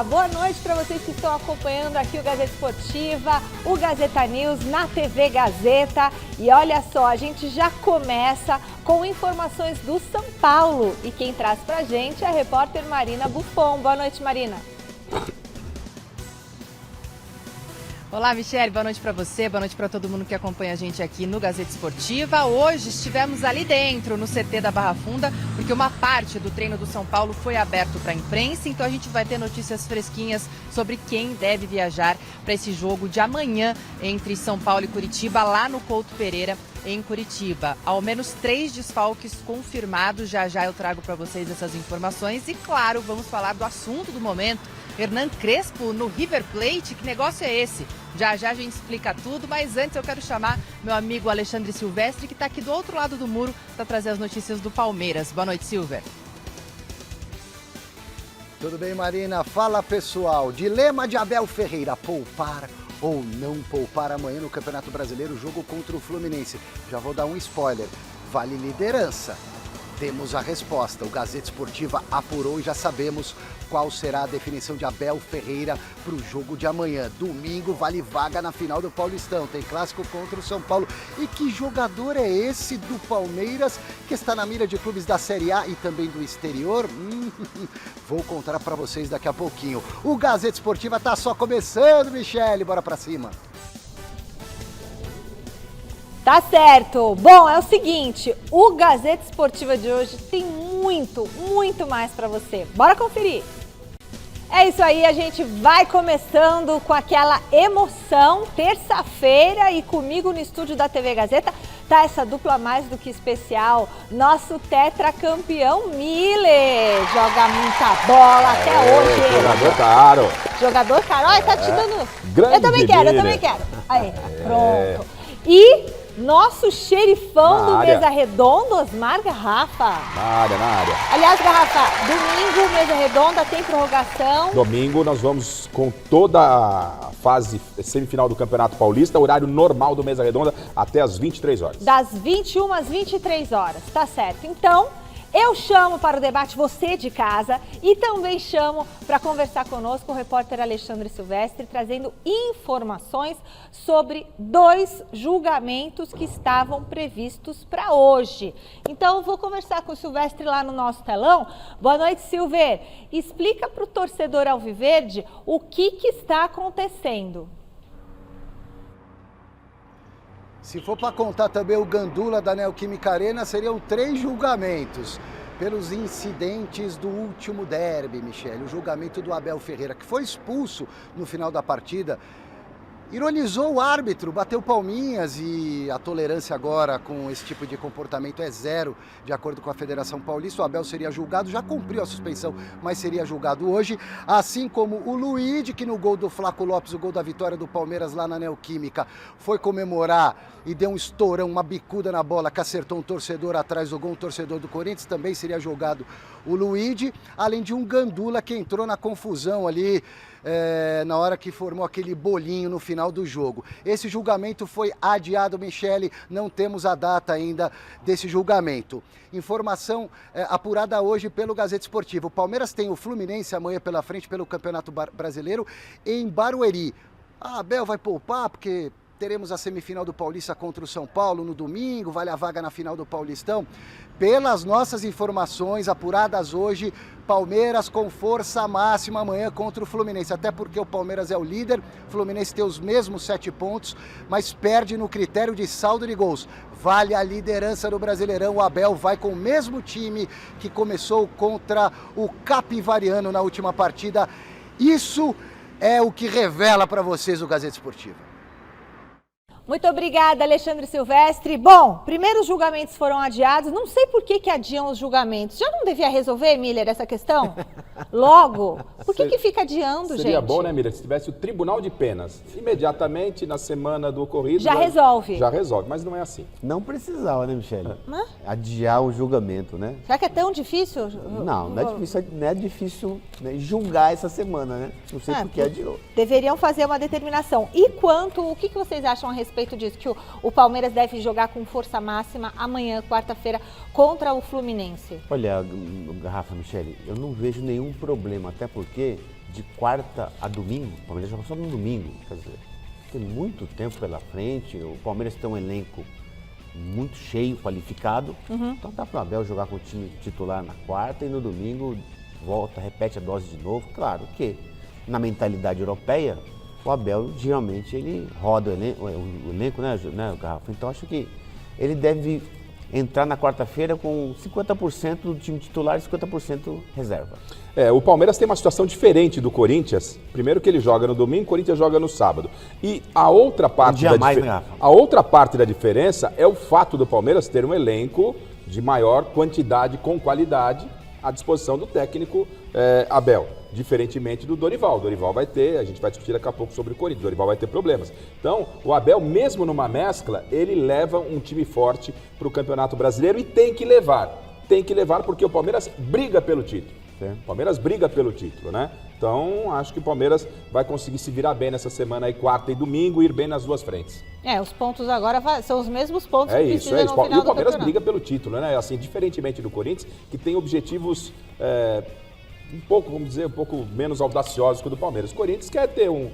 dia, boa noite para vocês que estão acompanhando aqui o Gazeta Esportiva, o Gazeta News na TV Gazeta. E olha só, a gente já começa com informações do São Paulo. E quem traz pra gente é a repórter Marina Buffon. Boa noite, Marina. Olá, Michele, boa noite para você, boa noite para todo mundo que acompanha a gente aqui no Gazeta Esportiva. Hoje estivemos ali dentro, no CT da Barra Funda, porque uma parte do treino do São Paulo foi aberto para a imprensa, então a gente vai ter notícias fresquinhas sobre quem deve viajar para esse jogo de amanhã entre São Paulo e Curitiba, lá no Couto Pereira, em Curitiba. Ao menos 3 desfalques confirmados, já eu trago para vocês essas informações e, claro, vamos falar do assunto do momento. Hernan Crespo no River Plate, que negócio é esse? Já a gente explica tudo, mas antes eu quero chamar meu amigo Alexandre Silvestre, que está aqui do outro lado do muro, para trazer as notícias do Palmeiras. Boa noite, Silver. Tudo bem, Marina? Fala, pessoal. Dilema de Abel Ferreira, poupar ou não poupar amanhã no Campeonato Brasileiro, jogo contra o Fluminense. Já vou dar um spoiler, vale liderança. Temos a resposta, o Gazeta Esportiva apurou e já sabemos qual será a definição de Abel Ferreira para o jogo de amanhã. Domingo vale vaga na final do Paulistão, tem clássico contra o São Paulo. E que jogador é esse do Palmeiras que está na mira de clubes da Série A e também do exterior? Vou contar para vocês daqui a pouquinho. O Gazeta Esportiva está só começando, Michele, bora para cima. Tá certo. Bom, é o seguinte, o Gazeta Esportiva de hoje tem muito mais para você. Bora conferir. É isso aí, a gente vai começando com aquela emoção, terça-feira, e comigo no estúdio da TV Gazeta tá essa dupla mais do que especial, nosso tetracampeão Miller, joga muita bola até hoje. Jogador caro. Jogador caro, olha, tá te dando... Grande eu também quero. Aí, pronto. E... nosso xerifão do Mesa Redonda, Osmar Garrafa. Na área. Aliás, Garrafa, domingo, Mesa Redonda, tem prorrogação. Domingo nós vamos com toda a fase semifinal do Campeonato Paulista, horário normal do Mesa Redonda, até as 23 horas. Das 21 às 23 horas, tá certo. Então, eu chamo para o debate você de casa e também chamo para conversar conosco o repórter Alexandre Silvestre, trazendo informações sobre 2 julgamentos que estavam previstos para hoje. Então, eu vou conversar com o Silvestre lá no nosso telão. Boa noite, Silver. Explica para o torcedor alviverde o que está acontecendo. Se for para contar também o Gandula da Neoquímica Arena, seriam 3 julgamentos pelos incidentes do último derby, Michele. O julgamento do Abel Ferreira, que foi expulso no final da partida, ironizou o árbitro, bateu palminhas, e a tolerância agora com esse tipo de comportamento é 0, de acordo com a Federação Paulista. O Abel seria julgado, já cumpriu a suspensão, mas seria julgado hoje, assim como o Luíde, que no gol do Flaco Lopes, o gol da vitória do Palmeiras lá na Neoquímica, foi comemorar e deu um estourão, uma bicuda na bola, que acertou um torcedor atrás do gol, um torcedor do Corinthians, também seria julgado o Luíde, além de um Gandula que entrou na confusão ali, na hora que formou aquele bolinho no final do jogo. Esse julgamento foi adiado, Michele, não temos a data ainda desse julgamento. Informação apurada hoje pelo Gazeta Esportivo. O Palmeiras tem o Fluminense amanhã pela frente pelo Campeonato Brasileiro em Barueri. A Abel vai poupar porque teremos a semifinal do Paulista contra o São Paulo no domingo, vale a vaga na final do Paulistão. Pelas nossas informações apuradas hoje, Palmeiras com força máxima amanhã contra o Fluminense, até porque o Palmeiras é o líder, o Fluminense tem os mesmos 7 pontos, mas perde no critério de saldo de gols. Vale a liderança do Brasileirão, o Abel vai com o mesmo time que começou contra o Capivariano na última partida. Isso é o que revela para vocês o Gazeta Esportiva. Muito obrigada, Alexandre Silvestre. Bom, primeiro os julgamentos foram adiados. Não sei por que adiam os julgamentos. Já não devia resolver, Miller, essa questão? Logo? Por que fica adiando, gente? Seria bom, né, Miller, se tivesse o Tribunal de Penas. Imediatamente, na semana do ocorrido... Já resolve. Já resolve, mas não é assim. Não precisava, né, Michele? Adiar o julgamento, né? Será que é tão difícil? Não é difícil né, julgar essa semana, né? Não sei por que adiou. Deveriam fazer uma determinação. E quanto, o que vocês acham a respeito respeito disso, que o Palmeiras deve jogar com força máxima amanhã, quarta-feira, contra o Fluminense? Olha, Rafa, Michele, eu não vejo nenhum problema, até porque de quarta a domingo, o Palmeiras joga só no domingo, quer dizer, tem muito tempo pela frente, o Palmeiras tem um elenco muito cheio, qualificado, então dá para o Abel jogar com o time titular na quarta e no domingo volta, repete a dose de novo. Claro que na mentalidade europeia, o Abel geralmente ele roda o elenco, né, Garrafa? Então acho que ele deve entrar na quarta-feira com 50% do time titular e 50% reserva. O Palmeiras tem uma situação diferente do Corinthians. Primeiro que ele joga no domingo, o Corinthians joga no sábado. E a outra parte, a outra parte da diferença é o fato do Palmeiras ter um elenco de maior quantidade com qualidade à disposição do técnico Abel. Diferentemente do Dorival. O Dorival vai ter, a gente vai discutir daqui a pouco sobre o Corinthians, o Dorival vai ter problemas. Então, o Abel, mesmo numa mescla, ele leva um time forte para o Campeonato Brasileiro e tem que levar. Tem que levar porque o Palmeiras briga pelo título. O Palmeiras briga pelo título, né? Então, acho que o Palmeiras vai conseguir se virar bem nessa semana aí, quarta e domingo, e ir bem nas duas frentes. Os pontos agora são os mesmos pontos que precisa no final E o Palmeiras briga pelo título, né? Assim, diferentemente do Corinthians, que tem objetivos um pouco, vamos dizer, um pouco menos audaciosos que o do Palmeiras. O Corinthians quer ter um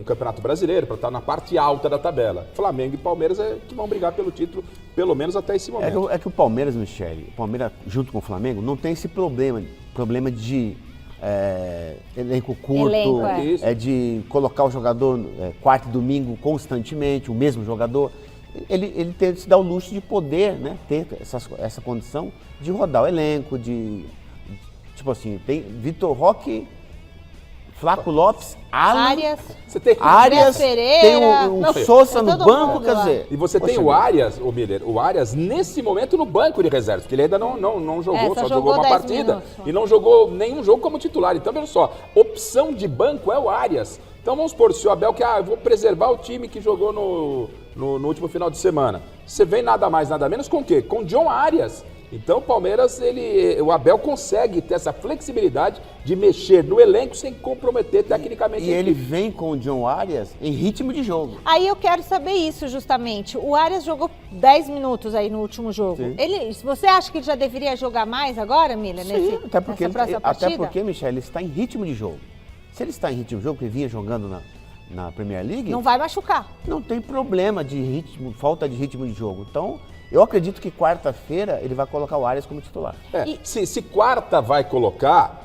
campeonato brasileiro para estar na parte alta da tabela. Flamengo e Palmeiras que vão brigar pelo título, pelo menos até esse momento. É que o Palmeiras, Michele, o Palmeiras junto com o Flamengo, não tem esse problema de elenco curto, de colocar o jogador quarta e domingo constantemente, o mesmo jogador. Ele se dá o luxo de poder, né, ter essa condição de rodar o elenco, tipo assim, tem Vitor Roque, Flaco Lopes, Arias, tem o Sousa no banco, quer dizer. E você tem o Arias, o Miller, o Arias nesse momento no banco de reservas, porque ele ainda não jogou, só jogou uma partida minutos. E não jogou nenhum jogo como titular. Então, veja só, opção de banco é o Arias. Então vamos supor, se o Abel quer, vou preservar o time que jogou no último final de semana. Você vem nada mais, nada menos com o quê? Com John Arias. Então o Palmeiras, o Abel consegue ter essa flexibilidade de mexer no elenco sem comprometer tecnicamente. E ele vem com o John Arias em ritmo de jogo. Aí eu quero saber isso justamente. O Arias jogou 10 minutos aí no último jogo. Você acha que ele já deveria jogar mais agora, Miller? Sim, até porque, Michele, ele está em ritmo de jogo. Se ele está em ritmo de jogo, que ele vinha jogando na Premier League... Não vai machucar. Não tem problema de ritmo, falta de ritmo de jogo. Então... eu acredito que quarta-feira ele vai colocar o Arias como titular. Se quarta vai colocar,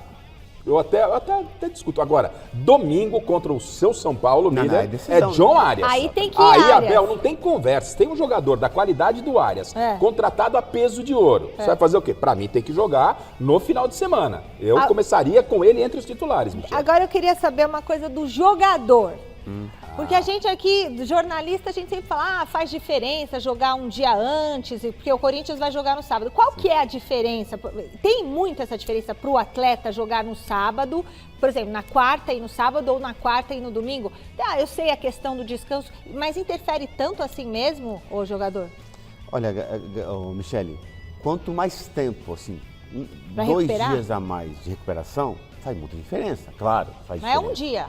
eu até discuto. Agora, domingo contra o seu São Paulo, Miller, é John Arias. Aí tem que ir Aí, Arias. Abel, não tem conversa. Tem um jogador da qualidade do Arias, contratado a peso de ouro. Você vai fazer o quê? Pra mim, tem que jogar no final de semana. Eu começaria com ele entre os titulares, Michele. Agora eu queria saber uma coisa do jogador. Porque a gente aqui, jornalista, a gente sempre fala, faz diferença jogar um dia antes, porque o Corinthians vai jogar no sábado. Qual que é a diferença? Tem muito essa diferença para o atleta jogar no sábado, por exemplo, na quarta e no sábado, ou na quarta e no domingo? Eu sei a questão do descanso, mas interfere tanto assim mesmo, o jogador? Olha, Michele, quanto mais tempo, assim, pra 2 recuperar? dias a mais de recuperação, faz muita diferença, claro. Faz Mas diferença. é um dia.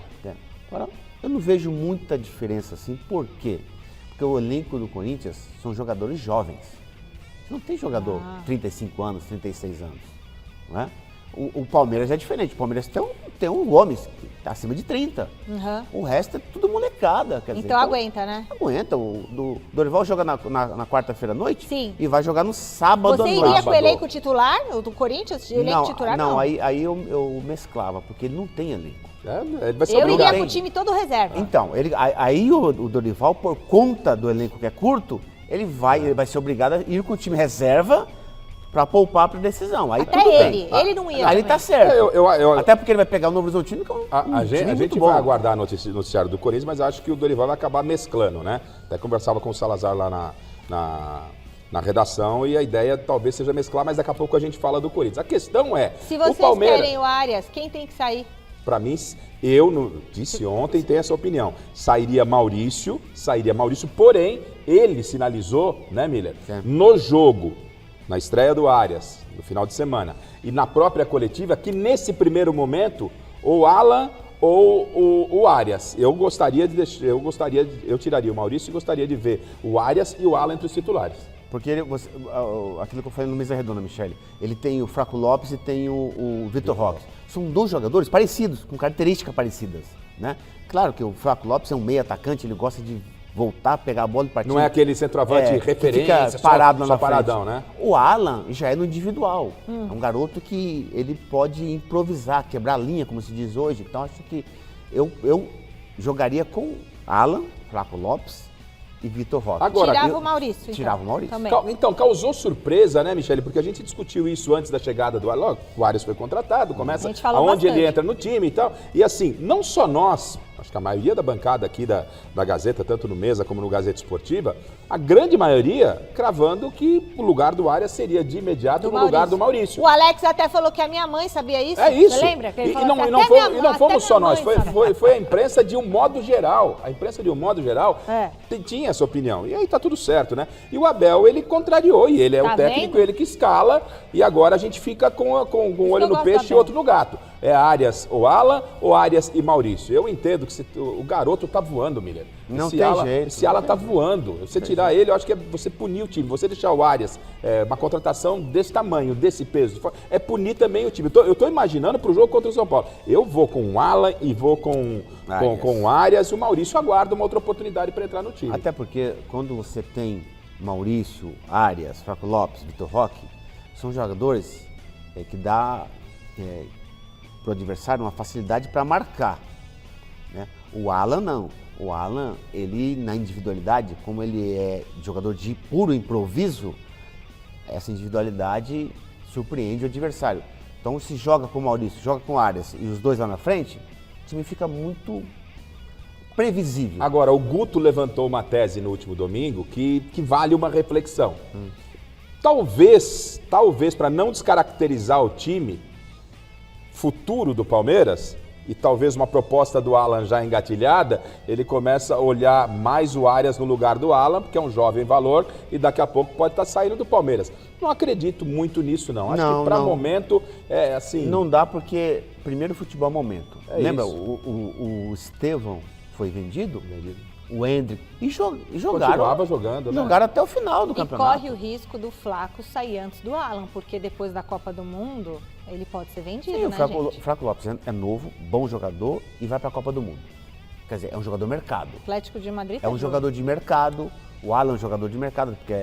Agora, eu não vejo muita diferença assim, por quê? Porque o elenco do Corinthians são jogadores jovens. Não tem jogador 35 anos, 36 anos, não é? O Palmeiras é diferente, o Palmeiras tem um Gomes, que está acima de 30. O resto é tudo molecada. Quer dizer, então aguenta, né? Aguenta, o Dorival joga na quarta-feira à noite. Sim. E vai jogar no sábado à noite. Você iria com o elenco titular, do Corinthians? Não, titular, aí eu mesclava, porque ele não tem elenco. Ele vai ser eu iria obrigado. com o time todo reserva. Então, aí o Dorival, por conta do elenco que é curto, ele vai ser obrigado a ir com o time reserva para poupar para decisão. Aí até tudo ele bem. ele não ia. Aí ele tá certo. Eu até porque ele vai pegar o Novo Horizontino, que é a gente vai aguardar o noticiário do Corinthians, mas acho que o Dorival vai acabar mesclando, né? Até conversava com o Salazar lá na redação e a ideia talvez seja mesclar, mas daqui a pouco a gente fala do Corinthians. A questão é, se vocês querem o Arias, quem tem que sair? Para mim, disse ontem, tem essa opinião. Sairia Maurício, porém, ele sinalizou, né, Miller? No jogo, na estreia do Arias, no final de semana, e na própria coletiva, que nesse primeiro momento, ou Alan ou o Arias. Eu tiraria o Maurício e gostaria de ver o Arias e o Alan entre os titulares. Porque aquilo que eu falei no Mesa Redonda, Michele, ele tem o Flaco Lopes e tem o Vitor Roque. São dois jogadores parecidos, com características parecidas, né? Claro que o Flaco Lopes é um meio atacante, ele gosta de voltar, pegar a bola e partir. Não é aquele centroavante referência, fica parado só paradão, né? O Alan já é no individual. É um garoto que ele pode improvisar, quebrar a linha, como se diz hoje. Então acho que eu jogaria com Alan, Flaco Lopes e Vitor Roque. Agora, tirava o Maurício. Então, tirava o Maurício. Também. Então, causou surpresa, né, Michele? Porque a gente discutiu isso antes da chegada do Arias. O Arias foi contratado, começa aonde ele entra no time e tal. E assim, não só nós, acho que a maioria da bancada aqui da Gazeta, tanto no Mesa como no Gazeta Esportiva, a grande maioria cravando que o lugar do Arias seria de imediato no lugar do Maurício. O Alex até falou que a minha mãe sabia isso. É isso. Você lembra? Que ele E não fomos só nós, foi a imprensa de um modo geral. A imprensa de um modo geral tinha essa opinião. E aí tá tudo certo, né? E o Abel, ele contrariou, e ele é o técnico, ele que escala, e agora a gente fica com um olho no peixe e outro no gato. É Arias ou Alan, ou Arias e Maurício. Eu entendo que o garoto tá voando, Miller. Não tem jeito. Esse Alan tá voando. Você tirar ele, eu acho que é você punir o time. Você deixar o Arias, uma contratação desse tamanho, desse peso, é punir também o time. Eu tô imaginando pro jogo contra o São Paulo. Eu vou com o Alan e vou com o Arias. O Maurício aguarda uma outra oportunidade para entrar no time. Até porque quando você tem Maurício, Arias, Flaco Lopes, Vitor Roque, são jogadores que dá para o adversário uma facilidade para marcar, né? O Alan não. O Alan, ele na individualidade, como ele é jogador de puro improviso, essa individualidade surpreende o adversário. Então se joga com o Maurício, joga com o Arias e os dois lá na frente, o time fica muito previsível. Agora, o Guto levantou uma tese no último domingo que vale uma reflexão. Talvez para não descaracterizar o time futuro do Palmeiras, e talvez uma proposta do Alan já engatilhada, ele começa a olhar mais o Arias no lugar do Alan, porque é um jovem valor, e daqui a pouco pode estar saindo do Palmeiras. Não acredito muito nisso, não. Acho que para momento é assim... Não dá porque, primeiro, futebol é momento. Lembra, isso. o Estevão foi vendido? O Hendrick. E jogaram. Continuava jogando, né? Jogaram até o final do campeonato. E corre o risco do Flaco sair antes do Alan, porque depois da Copa do Mundo, ele pode ser vendido, Sim, né, o gente? Flaco Lopes é novo, bom jogador e vai para a Copa do Mundo. Quer dizer, é um jogador mercado. Atlético de Madrid É um jogador de mercado. O Alan é um jogador de mercado, porque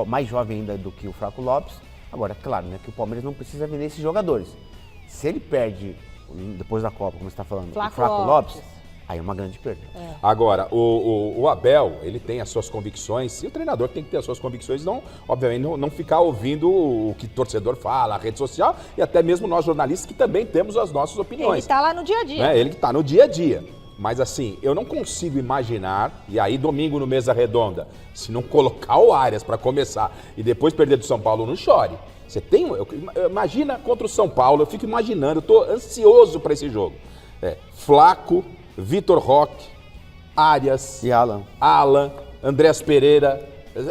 mais jovem ainda do que o Flaco Lopes. Agora, claro, né, que o Palmeiras não precisa vender esses jogadores. Se ele perde, depois da Copa, como você está falando, o Flaco Lopes, aí é uma grande perda. Agora, o Abel, ele tem as suas convicções, e o treinador tem que ter as suas convicções, obviamente não ficar ouvindo o que o torcedor fala, a rede social, e até mesmo nós jornalistas que também temos as nossas opiniões. Ele está lá no dia a dia. Né? Ele que está no dia a dia. Mas assim, eu não consigo imaginar, e aí domingo no Mesa Redonda, se não colocar o Arias para começar e depois perder do São Paulo, não chore. Você tem, imagina contra o São Paulo, eu fico imaginando, eu estou ansioso para esse jogo. Flaco, Vitor Roque, Arias e Alan, Andrés Pereira.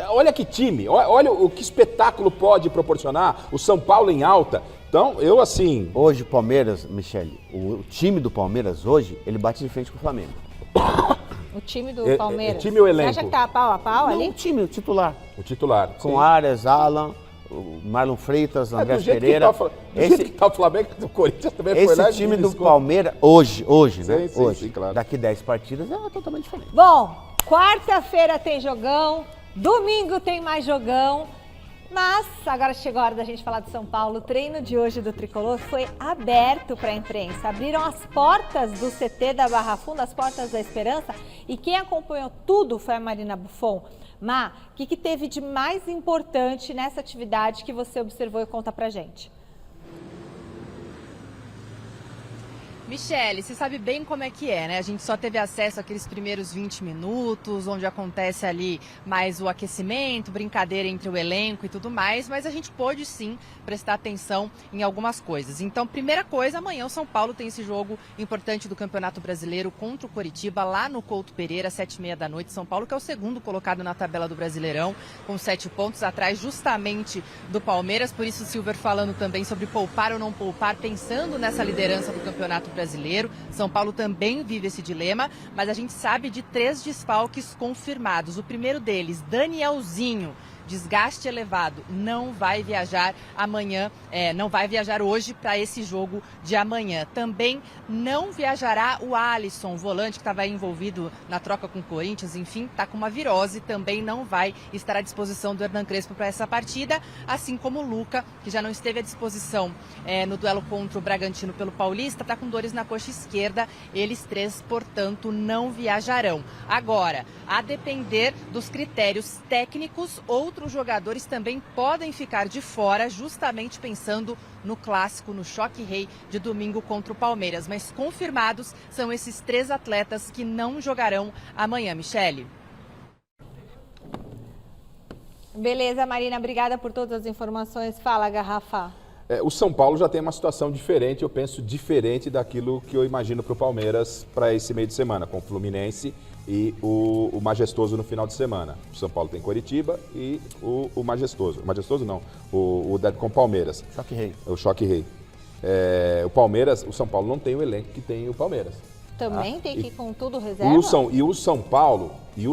Olha que time, olha o que espetáculo pode proporcionar o São Paulo em alta. Então, eu assim... Hoje o Palmeiras, Michele, o time do Palmeiras hoje, ele bate de frente com o Flamengo. O time do Palmeiras? O time ou elenco? Você acha que tá pau a pau ali? O time, o titular. O titular. Com Arias, Alan, o Marlon Freitas, Andrés Pereira. Do jeito que tá o Flamengo do Corinthians também foi lá. Esse time do Palmeiras, hoje, né? Sim, Hoje, sim, claro. Daqui 10 partidas é totalmente diferente. Bom, quarta-feira tem jogão, domingo tem mais jogão, mas agora chegou a hora da gente falar de São Paulo. O treino de hoje do Tricolor foi aberto para a imprensa. Abriram as portas do CT da Barra Funda, as portas da Esperança, e quem acompanhou tudo foi a Marina Buffon. Má, o que teve de mais importante nessa atividade que você observou e conta pra gente? Michele, você sabe bem como é que é, né? A gente só teve acesso àqueles primeiros 20 minutos, onde acontece ali mais o aquecimento, brincadeira entre o elenco e tudo mais, mas a gente pôde sim prestar atenção em algumas coisas. Então, primeira coisa, amanhã o São Paulo tem esse jogo importante do Campeonato Brasileiro contra o Coritiba, lá no Couto Pereira, 7h30 da noite. São Paulo, que é o segundo colocado na tabela do Brasileirão, com 7 pontos, atrás justamente do Palmeiras. Por isso, o Silver falando também sobre poupar ou não poupar, pensando nessa liderança do Campeonato Brasileiro. Brasileiro. São Paulo também vive esse dilema, mas a gente sabe de 3 desfalques confirmados. O primeiro deles, Danielzinho, desgaste elevado, não vai viajar amanhã, não vai viajar hoje para esse jogo de amanhã. Também não viajará o Alisson, volante que estava envolvido na troca com o Corinthians, enfim, está com uma virose, também não vai estar à disposição do Hernan Crespo para essa partida, assim como o Luca, que já não esteve à disposição no duelo contra o Bragantino pelo Paulista, está com dores na coxa esquerda. Eles 3, portanto, não viajarão. Agora, a depender dos critérios técnicos, outros jogadores também podem ficar de fora, justamente pensando no clássico, no choque rei de domingo contra o Palmeiras. Mas confirmados são esses 3 atletas que não jogarão amanhã, Michele. Beleza, Marina, obrigada por todas as informações. Fala, Garrafa. O São Paulo já tem uma situação diferente, eu penso diferente daquilo que eu imagino para o Palmeiras para esse meio de semana, com o Fluminense e o Majestoso no final de semana. O São Paulo tem Coritiba e o Majestoso. O Majestoso não, o derby com o Palmeiras. Choque rei. O choque rei. O Palmeiras, o São Paulo não tem o elenco que tem o Palmeiras. Também tem que ir com tudo reserva? O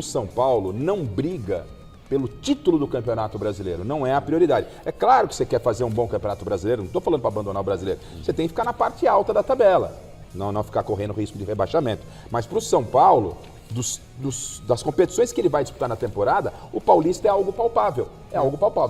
São Paulo não briga pelo título do Campeonato Brasileiro, não é a prioridade. É claro que você quer fazer um bom Campeonato Brasileiro, não estou falando para abandonar o Brasileiro, você tem que ficar na parte alta da tabela, não ficar correndo risco de rebaixamento. Mas para o São Paulo, das competições que ele vai disputar na temporada, o Paulista é algo palpável,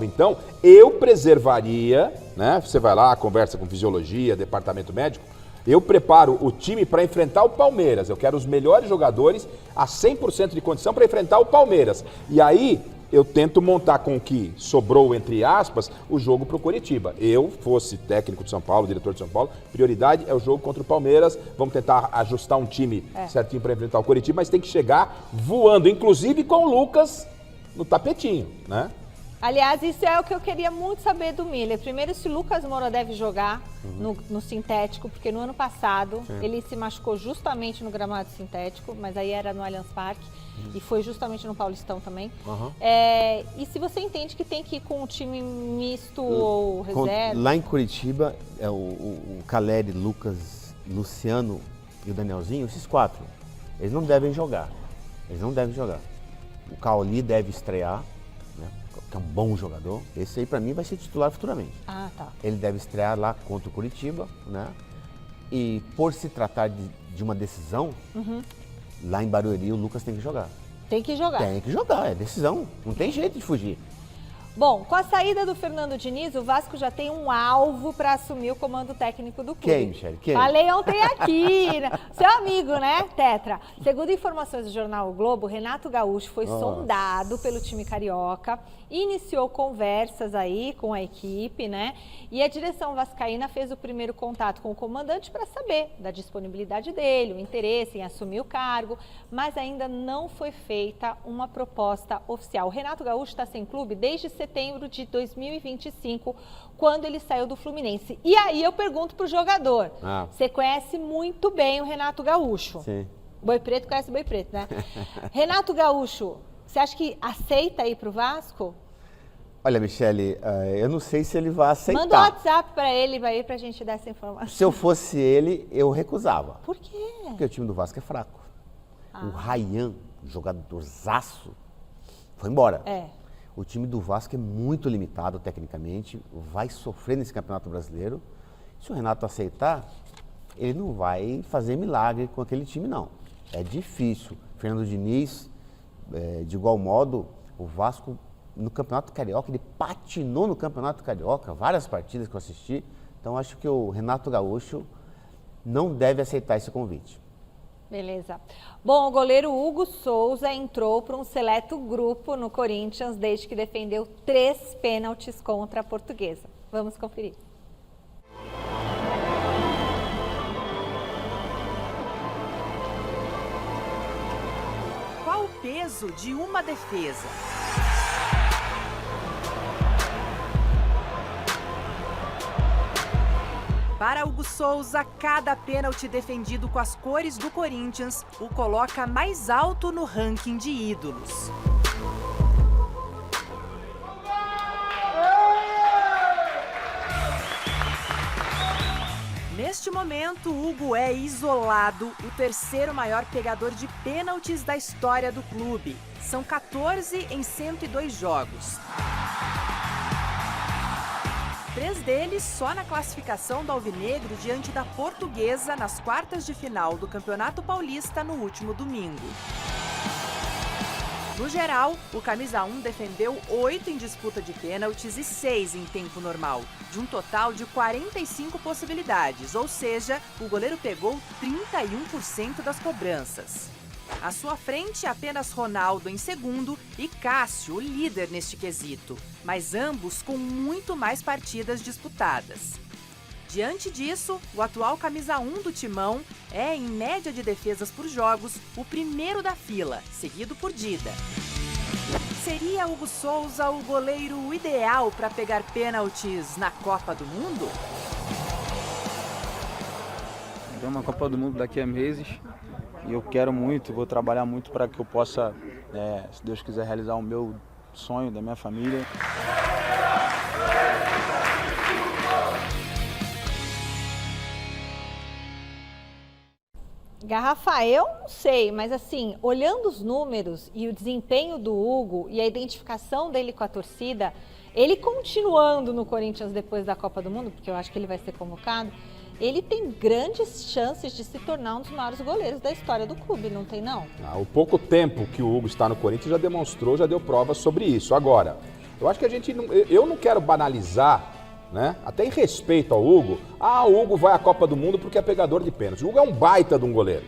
Então, eu preservaria, né? Você vai lá, conversa com fisiologia, departamento médico, eu preparo o time para enfrentar o Palmeiras. Eu quero os melhores jogadores a 100% de condição para enfrentar o Palmeiras. E aí eu tento montar com o que sobrou, entre aspas, o jogo para o Coritiba. Eu fosse técnico de São Paulo, diretor de São Paulo, prioridade é o jogo contra o Palmeiras. Vamos tentar ajustar um time certinho para enfrentar o Coritiba, mas tem que chegar voando, inclusive com o Lucas no tapetinho, né? Aliás, isso é o que eu queria muito saber do Miller. Primeiro, se o Lucas Moura deve jogar no sintético, porque no ano passado ele se machucou justamente no gramado sintético, mas aí era no Allianz Parque e foi justamente no Paulistão também. E se você entende que tem que ir com um time misto ou reserva? Lá em Curitiba, o Caleri, Lucas, Luciano e o Danielzinho, esses 4, eles não devem jogar. O Caoli deve estrear, né? Que é um bom jogador. Esse aí, para mim, vai ser titular futuramente. Ah, tá. Ele deve estrear lá contra o Curitiba, né? E por se tratar de uma decisão, lá em Barueri, o Lucas tem que jogar. Tem que jogar. Tem que jogar, é decisão. Não tem jeito de fugir. Bom, com a saída do Fernando Diniz, o Vasco já tem um alvo para assumir o comando técnico do clube. Quem, Michele? Quem? Falei ontem aqui, né? Seu amigo, né, Tetra? Segundo informações do jornal O Globo, Renato Gaúcho foi sondado pelo time carioca, iniciou conversas aí com a equipe, né? E a direção vascaína fez o primeiro contato com o comandante para saber da disponibilidade dele, o interesse em assumir o cargo, mas ainda não foi feita uma proposta oficial. O Renato Gaúcho está sem clube desde setembro de 2025, quando ele saiu do Fluminense. E aí eu pergunto pro jogador, você conhece muito bem o Renato Gaúcho. Sim. Boi Preto conhece Boi Preto, né? Renato Gaúcho, você acha que aceita ir pro Vasco? Olha, Michele, eu não sei se ele vai aceitar. Manda um WhatsApp para ele, vai aí pra gente dar essa informação. Se eu fosse ele, eu recusava. Por quê? Porque o time do Vasco é fraco. O Ryan, jogadorzaço, foi embora. O time do Vasco é muito limitado tecnicamente, vai sofrer nesse Campeonato Brasileiro. Se o Renato aceitar, ele não vai fazer milagre com aquele time, não. É difícil. Fernando Diniz, de igual modo, o Vasco no Campeonato Carioca, ele patinou no Campeonato Carioca, várias partidas que eu assisti. Então, acho que o Renato Gaúcho não deve aceitar esse convite. Beleza. Bom, o goleiro Hugo Souza entrou para um seleto grupo no Corinthians desde que defendeu 3 pênaltis contra a Portuguesa. Vamos conferir. Qual o peso de uma defesa? Para Hugo Souza, cada pênalti defendido com as cores do Corinthians o coloca mais alto no ranking de ídolos. Neste momento, Hugo é isolado o terceiro maior pegador de pênaltis da história do clube. São 14 em 102 jogos. 3 deles só na classificação do Alvinegro diante da Portuguesa nas quartas de final do Campeonato Paulista no último domingo. No geral, o camisa 1 defendeu 8 em disputa de pênaltis e 6 em tempo normal, de um total de 45 possibilidades, ou seja, o goleiro pegou 31% das cobranças. À sua frente, apenas Ronaldo em segundo e Cássio, o líder neste quesito, mas ambos com muito mais partidas disputadas. Diante disso, o atual camisa 1 do Timão é, em média de defesas por jogos, o primeiro da fila, seguido por Dida. Seria Hugo Souza o goleiro ideal para pegar pênaltis na Copa do Mundo? Tem uma Copa do Mundo daqui a meses e eu quero muito, vou trabalhar muito para que eu possa, se Deus quiser, realizar o meu sonho da minha família. Garrafa, eu não sei, mas assim, olhando os números e o desempenho do Hugo e a identificação dele com a torcida, ele continuando no Corinthians depois da Copa do Mundo, porque eu acho que ele vai ser convocado, ele tem grandes chances de se tornar um dos maiores goleiros da história do clube, não tem não? O pouco tempo que o Hugo está no Corinthians já demonstrou, já deu provas sobre isso. Agora, eu acho que eu não quero banalizar, né? Até em respeito ao Hugo, o Hugo vai à Copa do Mundo porque é pegador de pênalti. O Hugo é um baita de um goleiro.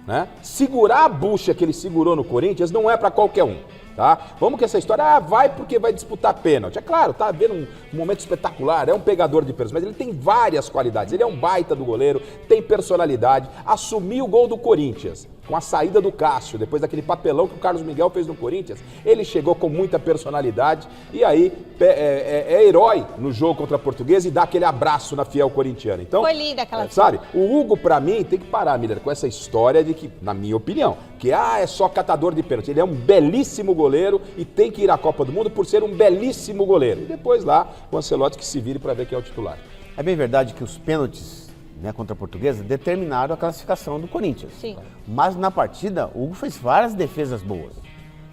Né? Segurar a bucha que ele segurou no Corinthians não é para qualquer um. Tá? Vamos que essa história, vai porque vai disputar pênalti. É claro, tá vendo um momento espetacular, é um pegador de pênalti, mas ele tem várias qualidades. Ele é um baita do goleiro, tem personalidade, assumiu o gol do Corinthians com a saída do Cássio, depois daquele papelão que o Carlos Miguel fez no Corinthians. Ele chegou com muita personalidade e aí é herói no jogo contra a Portuguesa e dá aquele abraço na fiel corintiana. Então, foi linda aquela sabe, o Hugo, pra mim, tem que parar, Miller, com essa história de que, na minha opinião, que é só catador de pênalti. Ele é um belíssimo goleiro e tem que ir à Copa do Mundo por ser um belíssimo goleiro. E depois lá, o Ancelotti que se vire para ver quem é o titular. É bem verdade que os pênaltis, né, contra a Portuguesa determinaram a classificação do Corinthians. Sim. Mas na partida, o Hugo fez várias defesas boas.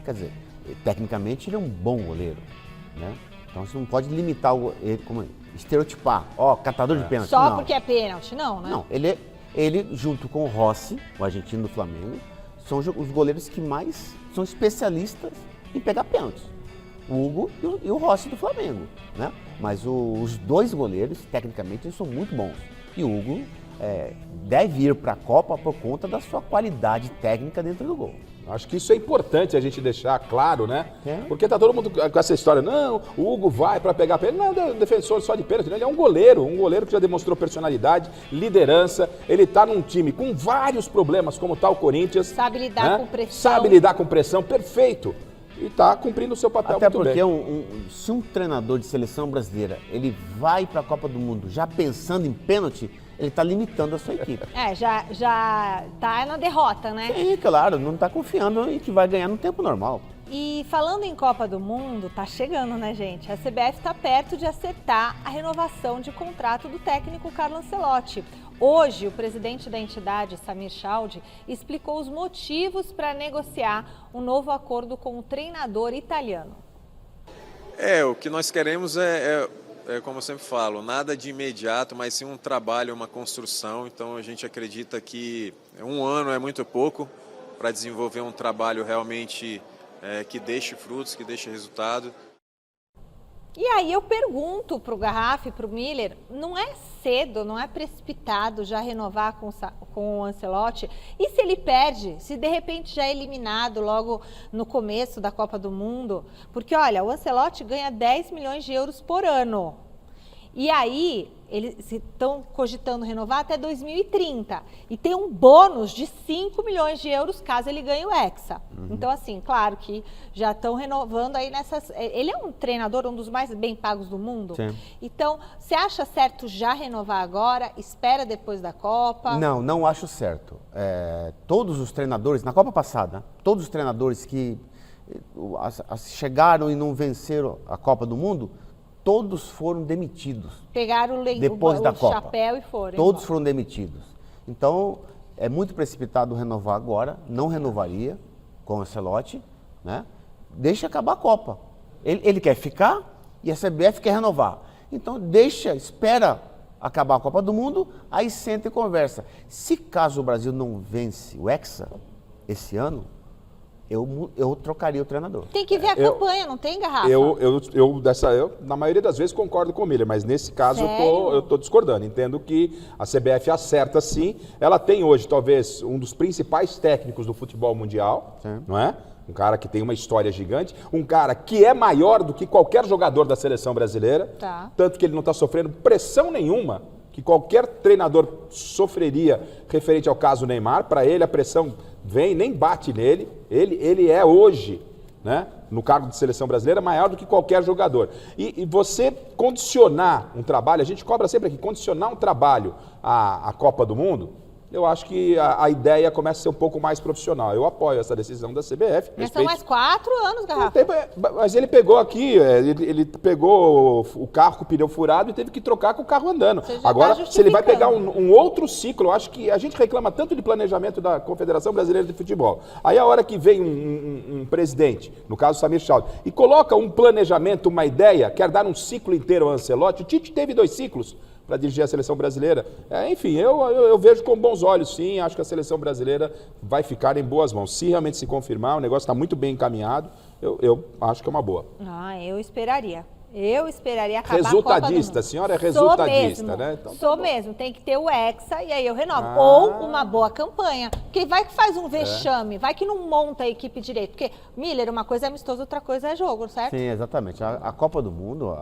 Quer dizer, tecnicamente ele é um bom goleiro, né? Então você não pode limitar ele como estereotipar, catador de pênalti. Só não. Porque é pênalti, não, né? Não, ele junto com o Rossi, o argentino do Flamengo, são os goleiros que mais são especialistas em pegar pênaltis. O Hugo e o Rossi do Flamengo, né? Mas os dois goleiros, tecnicamente, eles são muito bons. E o Hugo deve ir para a Copa por conta da sua qualidade técnica dentro do gol. Acho que isso é importante a gente deixar claro, né? Porque tá todo mundo com essa história, não, o Hugo vai para pegar pênalti. Não é um defensor só de pênalti, né? Ele é um goleiro que já demonstrou personalidade, liderança. Ele tá num time com vários problemas, como tá o Corinthians. Sabe lidar com pressão. Sabe lidar com pressão, perfeito. E tá cumprindo o seu papel até muito bem. Até porque se um treinador de seleção brasileira, ele vai para a Copa do Mundo já pensando em pênalti, ele está limitando a sua equipe. Já tá na derrota, né? Sim, claro, não está confiando em que vai ganhar no tempo normal. E falando em Copa do Mundo, tá chegando, né, gente? A CBF está perto de acertar a renovação de contrato do técnico Carlo Ancelotti. Hoje, o presidente da entidade, Samir Chaudhry, explicou os motivos para negociar um novo acordo com o treinador italiano. O que nós queremos como eu sempre falo, nada de imediato, mas sim um trabalho, uma construção. Então a gente acredita que um ano é muito pouco para desenvolver um trabalho realmente que deixe frutos, que deixe resultado. E aí eu pergunto para o Garrafa e para o Miller, não é cedo, não é precipitado já renovar com o Ancelotti? E se ele perde, se de repente já é eliminado logo no começo da Copa do Mundo? Porque olha, o Ancelotti ganha 10 milhões de euros por ano. E aí, eles estão cogitando renovar até 2030. E tem um bônus de 5 milhões de euros caso ele ganhe o Hexa. Então, assim, claro que já estão renovando aí nessas... Ele é um treinador, um dos mais bem pagos do mundo. Sim. Então, você acha certo já renovar agora? Espera depois da Copa? Não acho certo. Todos os treinadores, na Copa passada, todos os treinadores que chegaram e não venceram a Copa do Mundo, todos foram demitidos. Pegaram Depois da Copa. chapéu e foram. Todos foram demitidos. Então, é muito precipitado renovar agora, não renovaria com o Ancelotti, né? Deixa acabar a Copa. Ele quer ficar e a CBF quer renovar. Então, espera acabar a Copa do Mundo, aí senta e conversa. Se caso o Brasil não vence o Hexa esse ano, eu trocaria o treinador. Tem que ver a campanha, não tem, Garrafa? Eu, na maioria das vezes, concordo com o Miller, mas nesse caso eu tô discordando. Entendo que a CBF acerta sim. Ela tem hoje, talvez, um dos principais técnicos do futebol mundial, não é? Um cara que tem uma história gigante, um cara que é maior do que qualquer jogador da seleção brasileira, tanto que ele não está sofrendo pressão nenhuma que qualquer treinador sofreria referente ao caso Neymar. Para ele a pressão vem, nem bate nele. Ele é hoje, né, no cargo de seleção brasileira, maior do que qualquer jogador. E você condicionar um trabalho, a gente cobra sempre aqui, condicionar um trabalho à Copa do Mundo, eu acho que a ideia começa a ser um pouco mais profissional. Eu apoio essa decisão da CBF. Mas são mais 4 anos, Garrafa. Mas ele pegou aqui, ele pegou o carro com o pneu furado e teve que trocar com o carro andando. Agora, se ele vai pegar um outro ciclo, eu acho que a gente reclama tanto de planejamento da Confederação Brasileira de Futebol. Aí a hora que vem um presidente, no caso Samir Chaldi, e coloca um planejamento, uma ideia, quer dar um ciclo inteiro ao Ancelotti, o Tite teve 2 ciclos para dirigir a seleção brasileira. Enfim, eu vejo com bons olhos, sim. Acho que a seleção brasileira vai ficar em boas mãos. Se realmente se confirmar, o negócio está muito bem encaminhado, eu acho que é uma boa. Eu esperaria. Eu esperaria acabar resultadista, a senhora é resultadista, né? Então, sou mesmo, tem que ter o Hexa e aí eu renovo. Ou uma boa campanha. Porque vai que faz um vexame, vai que não monta a equipe direito. Porque, Miller, uma coisa é amistoso, outra coisa é jogo, certo? Sim, exatamente. A Copa do Mundo,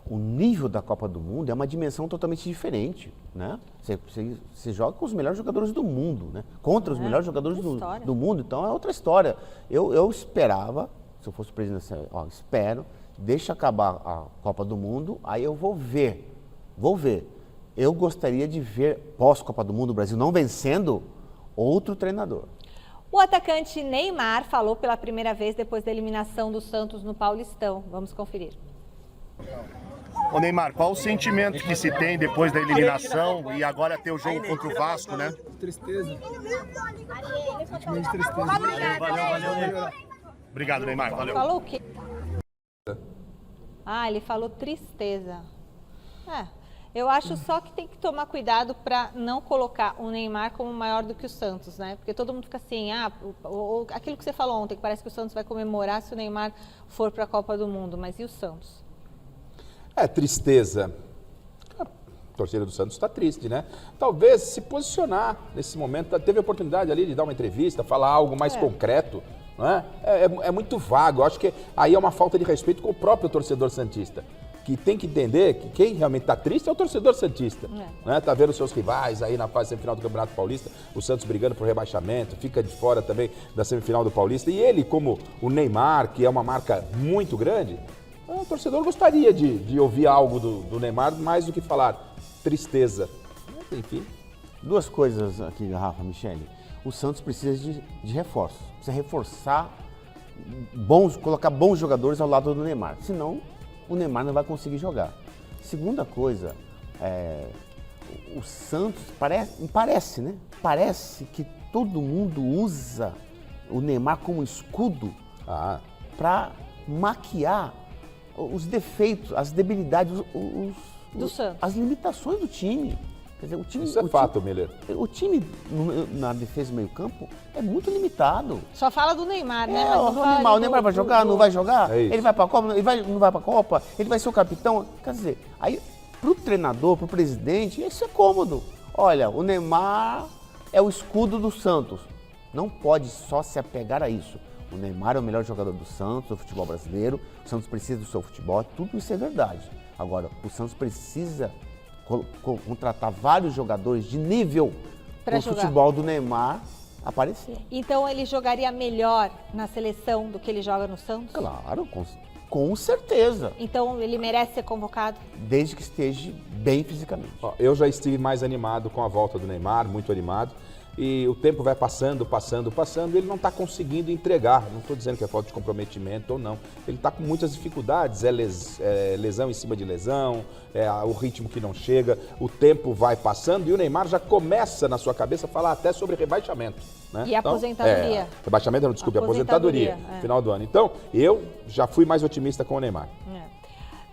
o nível da Copa do Mundo é uma dimensão totalmente diferente, né? Você joga com os melhores jogadores do mundo, né? Contra os melhores jogadores do mundo, então é outra história. Eu esperava, se eu fosse presidente, espero, deixa acabar a Copa do Mundo, aí eu vou ver. Eu gostaria de ver, pós-Copa do Mundo, o Brasil não vencendo, outro treinador. O atacante Neymar falou pela primeira vez depois da eliminação do Santos no Paulistão. Vamos conferir. Ô Neymar, qual o sentimento que se tem depois da eliminação e agora ter o jogo contra o Vasco, né? Tristeza. Sentimento de tristeza. Valeu. Obrigado, Neymar. Valeu. Falou o quê? Ele falou tristeza. Eu acho só que tem que tomar cuidado para não colocar o Neymar como maior do que o Santos, né? Porque todo mundo fica assim, aquilo que você falou ontem, que parece que o Santos vai comemorar se o Neymar for para a Copa do Mundo, mas e o Santos? Tristeza. A torcida do Santos está triste, né? Talvez se posicionar nesse momento, teve a oportunidade ali de dar uma entrevista, falar algo mais concreto, não é? É muito vago, eu acho que aí é uma falta de respeito com o próprio torcedor santista, que tem que entender que quem realmente está triste é o torcedor santista, né? Tá vendo os seus rivais aí na fase semifinal do Campeonato Paulista, o Santos brigando por rebaixamento, fica de fora também da semifinal do Paulista, e ele, como o Neymar, que é uma marca muito grande, o torcedor gostaria de ouvir algo do Neymar, mais do que falar tristeza. Enfim. 2 coisas aqui, Rafa, Michele. O Santos precisa de reforço. Precisa reforçar, colocar bons jogadores ao lado do Neymar. Senão, o Neymar não vai conseguir jogar. Segunda coisa, o Santos parece, né? Parece que todo mundo usa o Neymar como escudo para maquiar os defeitos, as debilidades, as limitações do time. Quer dizer, isso é fato, Miller. O time na defesa e meio campo é muito limitado. Só fala do Neymar, né? O Neymar vai jogar, não vai jogar? Ele vai para a Copa, não vai para a Copa? Ele vai ser o capitão? Quer dizer, aí para o treinador, para o presidente, isso é cômodo. Olha, o Neymar é o escudo do Santos. Não pode só se apegar a isso. O Neymar é o melhor jogador do Santos, do futebol brasileiro. O Santos precisa do seu futebol, tudo isso é verdade. Agora, o Santos precisa contratar vários jogadores de nível para o futebol do Neymar aparecer. Então ele jogaria melhor na seleção do que ele joga no Santos? Claro, com certeza. Então ele merece ser convocado? Desde que esteja bem fisicamente. Eu já estive mais animado com a volta do Neymar, muito animado. e o tempo vai passando, e ele não está conseguindo entregar. Não estou dizendo que é falta de comprometimento ou não. Ele está com muitas dificuldades, lesão em cima de lesão, o ritmo que não chega, o tempo vai passando e o Neymar já começa na sua cabeça a falar até sobre rebaixamento. Né? E aposentadoria. Rebaixamento, não, desculpe, aposentadoria, final do ano. Então, eu já fui mais otimista com o Neymar.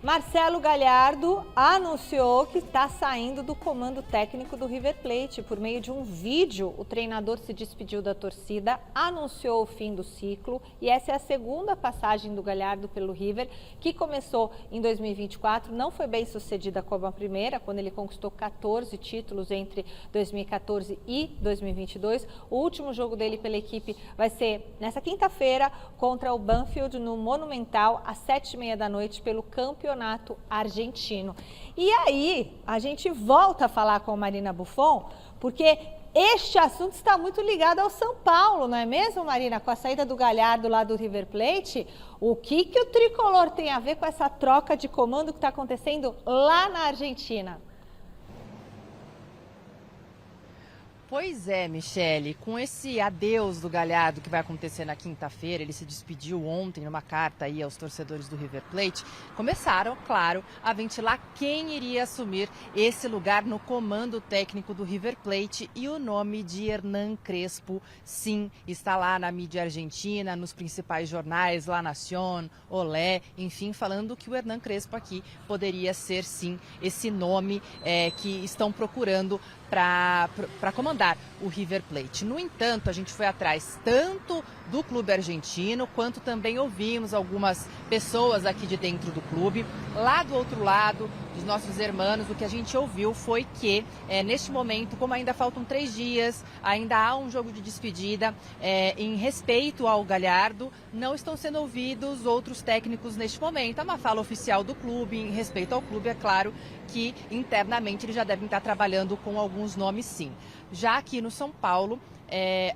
Marcelo Galhardo anunciou que está saindo do comando técnico do River Plate. Por meio de um vídeo, o treinador se despediu da torcida, anunciou o fim do ciclo e essa é a segunda passagem do Galhardo pelo River, que começou em 2024, não foi bem sucedida como a primeira, quando ele conquistou 14 títulos entre 2014 e 2022. O último jogo dele pela equipe vai ser nessa quinta-feira contra o Banfield no Monumental, às 7h30 da noite, pelo campeonato argentino. E aí, a gente volta a falar com a Marina Buffon, porque este assunto está muito ligado ao São Paulo, não é mesmo, Marina? Com a saída do Galhardo lá do River Plate, o que o tricolor tem a ver com essa troca de comando que está acontecendo lá na Argentina? Pois é, Michele, com esse adeus do Galhardo que vai acontecer na quinta-feira, ele se despediu ontem numa carta aí aos torcedores do River Plate, começaram, claro, a ventilar quem iria assumir esse lugar no comando técnico do River Plate e o nome de Hernán Crespo, sim, está lá na mídia argentina, nos principais jornais, La Nación, Olé, enfim, falando que o Hernán Crespo aqui poderia ser, sim, esse nome que estão procurando para comandar o River Plate. No entanto, a gente foi atrás tanto do clube argentino, quanto também ouvimos algumas pessoas aqui de dentro do clube. Lá do outro lado, dos nossos irmãos, o que a gente ouviu foi que, neste momento, como ainda faltam 3 dias, ainda há um jogo de despedida, em respeito ao Galhardo, não estão sendo ouvidos outros técnicos neste momento. É uma fala oficial do clube, em respeito ao clube, é claro que internamente eles já devem estar trabalhando com alguns nomes, sim. Já aqui no São Paulo,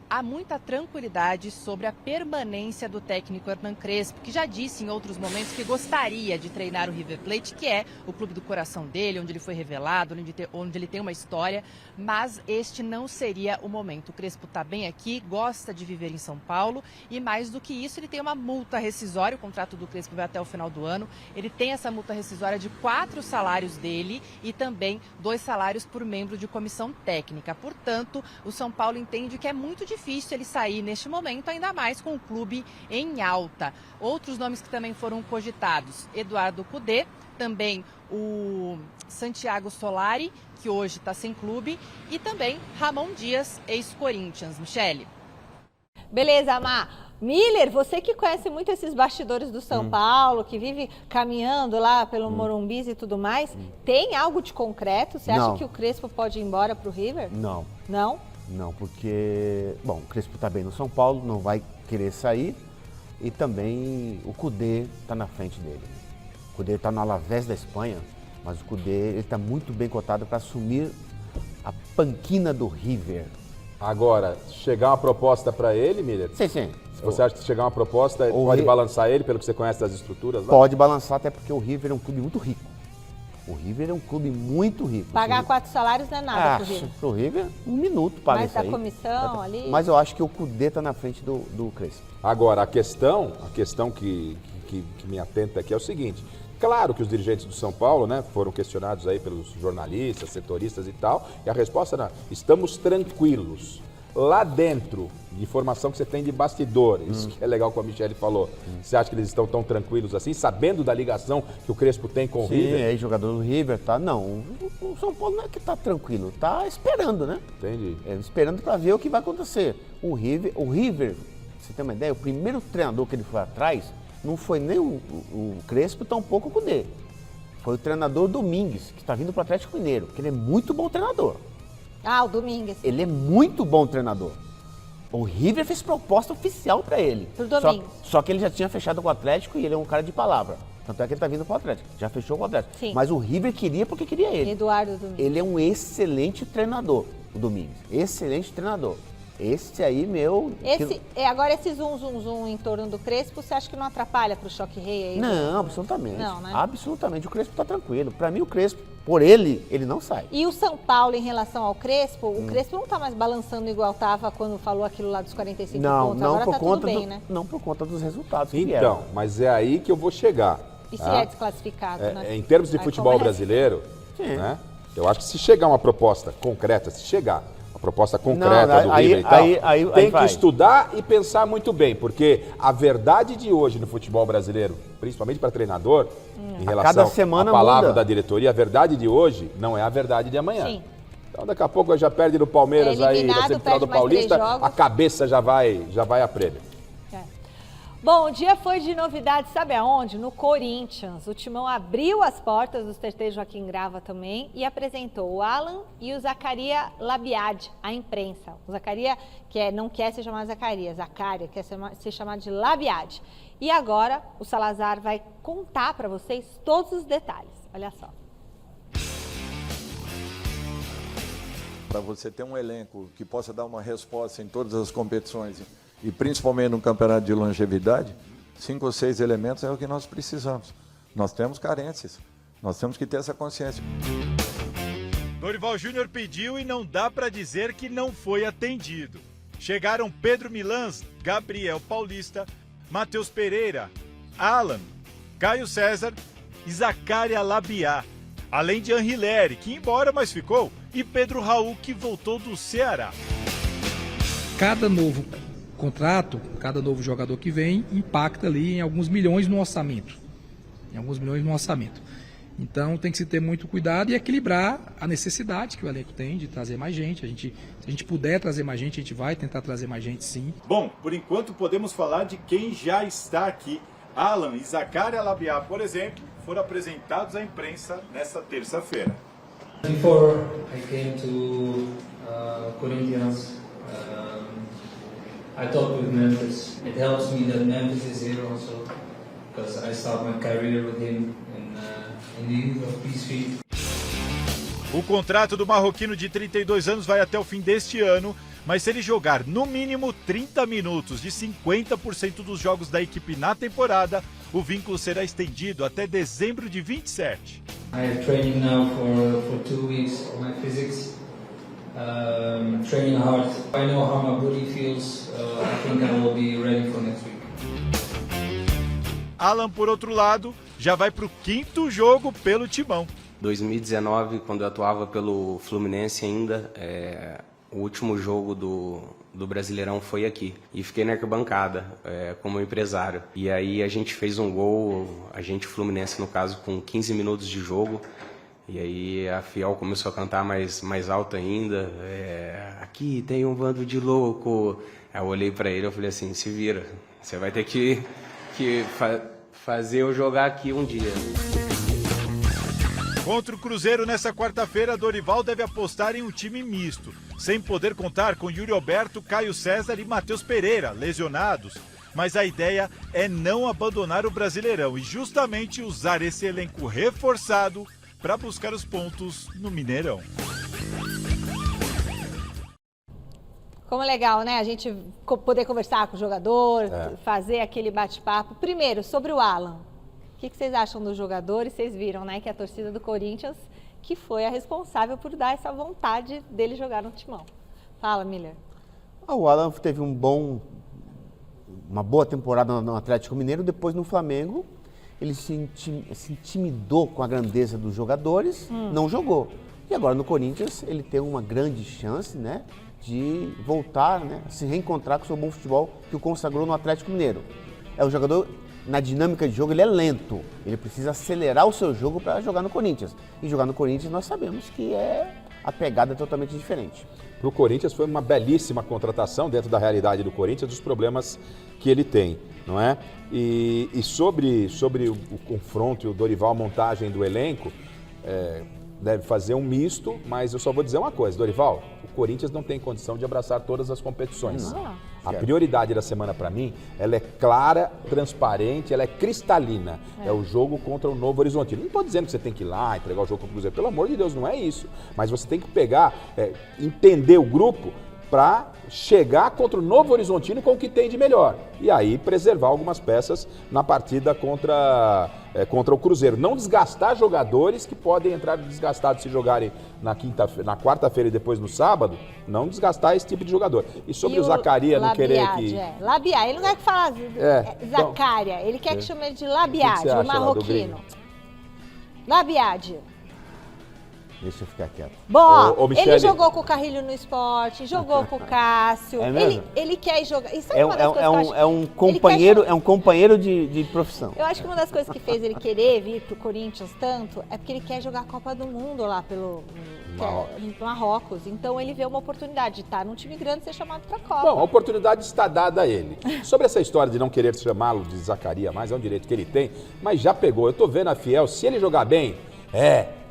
há muita tranquilidade sobre a permanência do técnico Hernán Crespo, que já disse em outros momentos que gostaria de treinar o River Plate, que é o clube do coração dele, onde ele foi revelado, onde ele tem uma história, mas este não seria o momento. O Crespo está bem aqui, gosta de viver em São Paulo e, mais do que isso, ele tem uma multa rescisória. O contrato do Crespo vai até o final do ano. Ele tem essa multa rescisória de 4 salários dele e também 2 salários por membro de comissão técnica. Portanto, o São Paulo entende que é muito difícil ele sair neste momento, ainda mais com o clube em alta. Outros nomes que também foram cogitados: Eduardo Cudê, também o Santiago Solari, que hoje está sem clube, e também Ramon Dias, ex-Corinthians. Michele. Beleza, Má. Miller, você que conhece muito esses bastidores do São Paulo, que vive caminhando lá pelo Morumbis e tudo mais, tem algo de concreto? Você acha que o Crespo pode ir embora para o River? Não. Não? Não, porque, o Crespo está bem no São Paulo, não vai querer sair, e também o Cudê está na frente dele. O Cudê está no Alavés da Espanha, mas o Cudê está muito bem cotado para assumir a panquina do River. Agora, chegar uma proposta para ele, Miller? Sim, sim. Se você acha que chegar uma proposta, pode balançar ele, pelo que você conhece das estruturas lá? Pode balançar, até porque o River é um clube muito rico. O River é um clube muito rico. Pagar 4 salários não é nada pro River. Pro River, 1 minuto paga isso aí. Mais da comissão ali. Mas eu acho que o Cudê está na frente do Crespo. Agora, a questão que me atenta aqui é o seguinte. Claro que os dirigentes do São Paulo, né, foram questionados aí pelos jornalistas, setoristas e tal, e a resposta era: estamos tranquilos. Lá dentro, de informação que você tem de bastidores, que é legal como a Michele falou, você acha que eles estão tão tranquilos assim, sabendo da ligação que o Crespo tem com o River? Sim, é jogador do River, tá? Não, o São Paulo não é que tá tranquilo, tá esperando, né? Entendi. Esperando para ver o que vai acontecer. O River, você tem uma ideia, o primeiro treinador que ele foi atrás não foi nem o Crespo, tampouco o Cudê. Foi o treinador Domingues, que está vindo para o Atlético Mineiro, que ele é muito bom treinador. Ah, o Domingues. Ele é muito bom treinador. O River fez proposta oficial para ele. Pro Domingues. Só que ele já tinha fechado com o Atlético e ele é um cara de palavra. Tanto é que ele está vindo para o Atlético. Já fechou com o Atlético. Sim. Mas o River queria porque queria ele. Eduardo Domingues. Ele é um excelente treinador, o Domingues. Excelente treinador. Esse aí, Agora esse zoom em torno do Crespo, você acha que não atrapalha pro Choque Rei aí? Não, absolutamente. Não, né? Absolutamente. O Crespo está tranquilo. Para mim, o Crespo por ele não sai. E o São Paulo, em relação ao Crespo, o Crespo não tá mais balançando igual tava quando falou aquilo lá dos 45 pontos. Agora tá tudo bem, né? Não por conta dos resultados que Então, vieram. mas é aí que eu vou chegar. E se é desclassificado, né? Em termos de Aí futebol começa. brasileiro, né? Eu acho que se chegar uma proposta concreta, do River e tal, tem que estudar e pensar muito bem, porque a verdade de hoje no futebol brasileiro, principalmente para treinador, em relação à palavra da diretoria, a verdade de hoje não é a verdade de amanhã. Sim. Então daqui a pouco já perde no Palmeiras aí na semifinal do Paulista, a cabeça já vai a prêmio. Bom, o dia foi de novidade, sabe aonde? No Corinthians. O Timão abriu as portas do CT Joaquim Grava também e apresentou o Alan e o Zaccaria Labiad à imprensa. O Zaccaria não quer ser chamado Zaccaria quer ser chamado de Labiad. E agora o Salazar vai contar para vocês todos os detalhes. Olha só. Para você ter um elenco que possa dar uma resposta em todas as competições e principalmente no campeonato de longevidade, 5 ou 6 elementos é o que nós precisamos. Nós temos carências, nós temos que ter essa consciência. Dorival Júnior pediu e não dá para dizer que não foi atendido. Chegaram Pedro Milans, Gabriel Paulista, Matheus Pereira, Alan, Caio César e Zaccaria Labiad, além de Anrileri, que ia embora, mas ficou, e Pedro Raul, que voltou do Ceará. Cada novo contrato, cada novo jogador que vem, impacta ali em alguns milhões no orçamento. Então tem que se ter muito cuidado e equilibrar a necessidade que o elenco tem de trazer mais gente. Se a gente puder trazer mais gente, a gente vai tentar trazer mais gente, sim. Bom, por enquanto podemos falar de quem já está aqui. Alan e Zaccaria Labiad, por exemplo, foram apresentados à imprensa nesta terça-feira. Before I came to Corinthians, I talked with Memphis. It helps me that Memphis is here also, because I started my career with him in the youth of PSV. O contrato do marroquino de 32 anos vai até o fim deste ano, mas se ele jogar no mínimo 30 minutos de 50% dos jogos da equipe na temporada, o vínculo será estendido até dezembro de 27. I have training now for 2 weeks on my physics. Training hard. I know how my body feels. I think I will be ready for next week. Alan, por outro lado, já vai para o 5º jogo pelo Timão. 2019, quando eu atuava pelo Fluminense ainda, o último jogo do Brasileirão foi aqui. E fiquei na arquibancada como empresário. E aí a gente fez um gol, a gente Fluminense no caso, com 15 minutos de jogo. E aí a Fiel começou a cantar mais alto ainda. Aqui tem um bando de louco. Aí eu olhei para ele e falei assim, se vira. Você vai ter que fazer eu jogar aqui um dia. Contra o Cruzeiro nessa quarta-feira, Dorival deve apostar em um time misto, sem poder contar com Yuri Alberto, Caio César e Matheus Pereira, lesionados. Mas a ideia é não abandonar o Brasileirão e justamente usar esse elenco reforçado para buscar os pontos no Mineirão. Como é legal, né? A gente poder conversar com o jogador, fazer aquele bate-papo. Primeiro, sobre o Alan. O que vocês acham do jogador? E vocês viram, né, que a torcida do Corinthians que foi a responsável por dar essa vontade dele jogar no Timão. Fala, Miller. O Alan teve uma boa temporada no Atlético Mineiro, depois no Flamengo ele se intimidou com a grandeza dos jogadores, não jogou. E agora no Corinthians ele tem uma grande chance, né, de voltar, né, a se reencontrar com o seu bom futebol que o consagrou no Atlético Mineiro. É um jogador, na dinâmica de jogo, ele é lento. Ele precisa acelerar o seu jogo para jogar no Corinthians. E jogar no Corinthians nós sabemos que a pegada é totalmente diferente. Para o Corinthians foi uma belíssima contratação dentro da realidade do Corinthians, dos problemas que ele tem, não é? E sobre o confronto e o Dorival, a montagem do elenco, deve fazer um misto, mas eu só vou dizer uma coisa, Dorival, o Corinthians não tem condição de abraçar todas as competições. A prioridade da semana para mim, ela é clara, transparente, ela é cristalina. É o jogo contra o Novo Horizontino. Não estou dizendo que você tem que ir lá entregar o jogo contra o Cruzeiro, pelo amor de Deus, não é isso. Mas você tem que pegar, entender o grupo para chegar contra o Novo Horizontino com o que tem de melhor. E aí preservar algumas peças na partida contra o Cruzeiro. Não desgastar jogadores que podem entrar desgastados se jogarem na quarta-feira e depois no sábado. Não desgastar esse tipo de jogador. E sobre o Zaccaria não querer que... Labiad, ele não quer que fala Zaccaria, ele quer que chame ele de Labiad, o marroquino. Labiad. Deixa eu ficar quieto. Bom, ele jogou com o Carrilho no Sport, jogou com o Cássio. É mesmo? Ele quer jogar. Isso é uma das coisas que eu acho. É um companheiro de profissão. Eu acho que uma das coisas que fez ele querer vir pro Corinthians tanto é porque ele quer jogar a Copa do Mundo lá pelo Marrocos. Então ele vê uma oportunidade de estar num time grande e ser chamado pra Copa. Bom, a oportunidade está dada a ele. Sobre essa história de não querer chamá-lo de Zaccaria mais, é um direito que ele tem, mas já pegou. Eu tô vendo a Fiel, se ele jogar bem,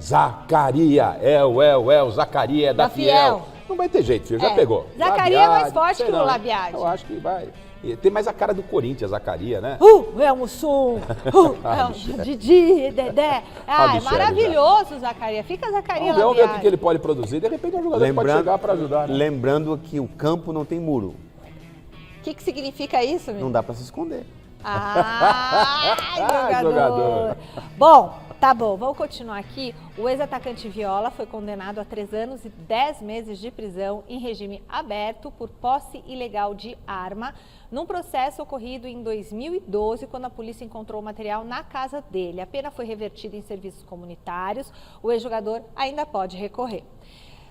Zaccaria, o Zaccaria é da Fiel. Não vai ter jeito, filho, já pegou. Zaccaria é mais forte que o Labiad. Eu acho que vai. Tem mais a cara do Corinthians, Zaccaria, né? É o Mussum, Didi, Dedé. É maravilhoso o Zaccaria. Fica Zaccaria lá. Vamos ver o que ele pode produzir. De repente é um jogador que pode chegar para ajudar. Né? Lembrando que o campo não tem muro. O que significa isso, meu? Não dá para se esconder. Jogador. Bom, tá bom, vamos continuar aqui. O ex-atacante Viola foi condenado a 3 anos e 10 meses de prisão em regime aberto por posse ilegal de arma, num processo ocorrido em 2012, quando a polícia encontrou o material na casa dele. A pena foi revertida em serviços comunitários. O ex-jogador ainda pode recorrer.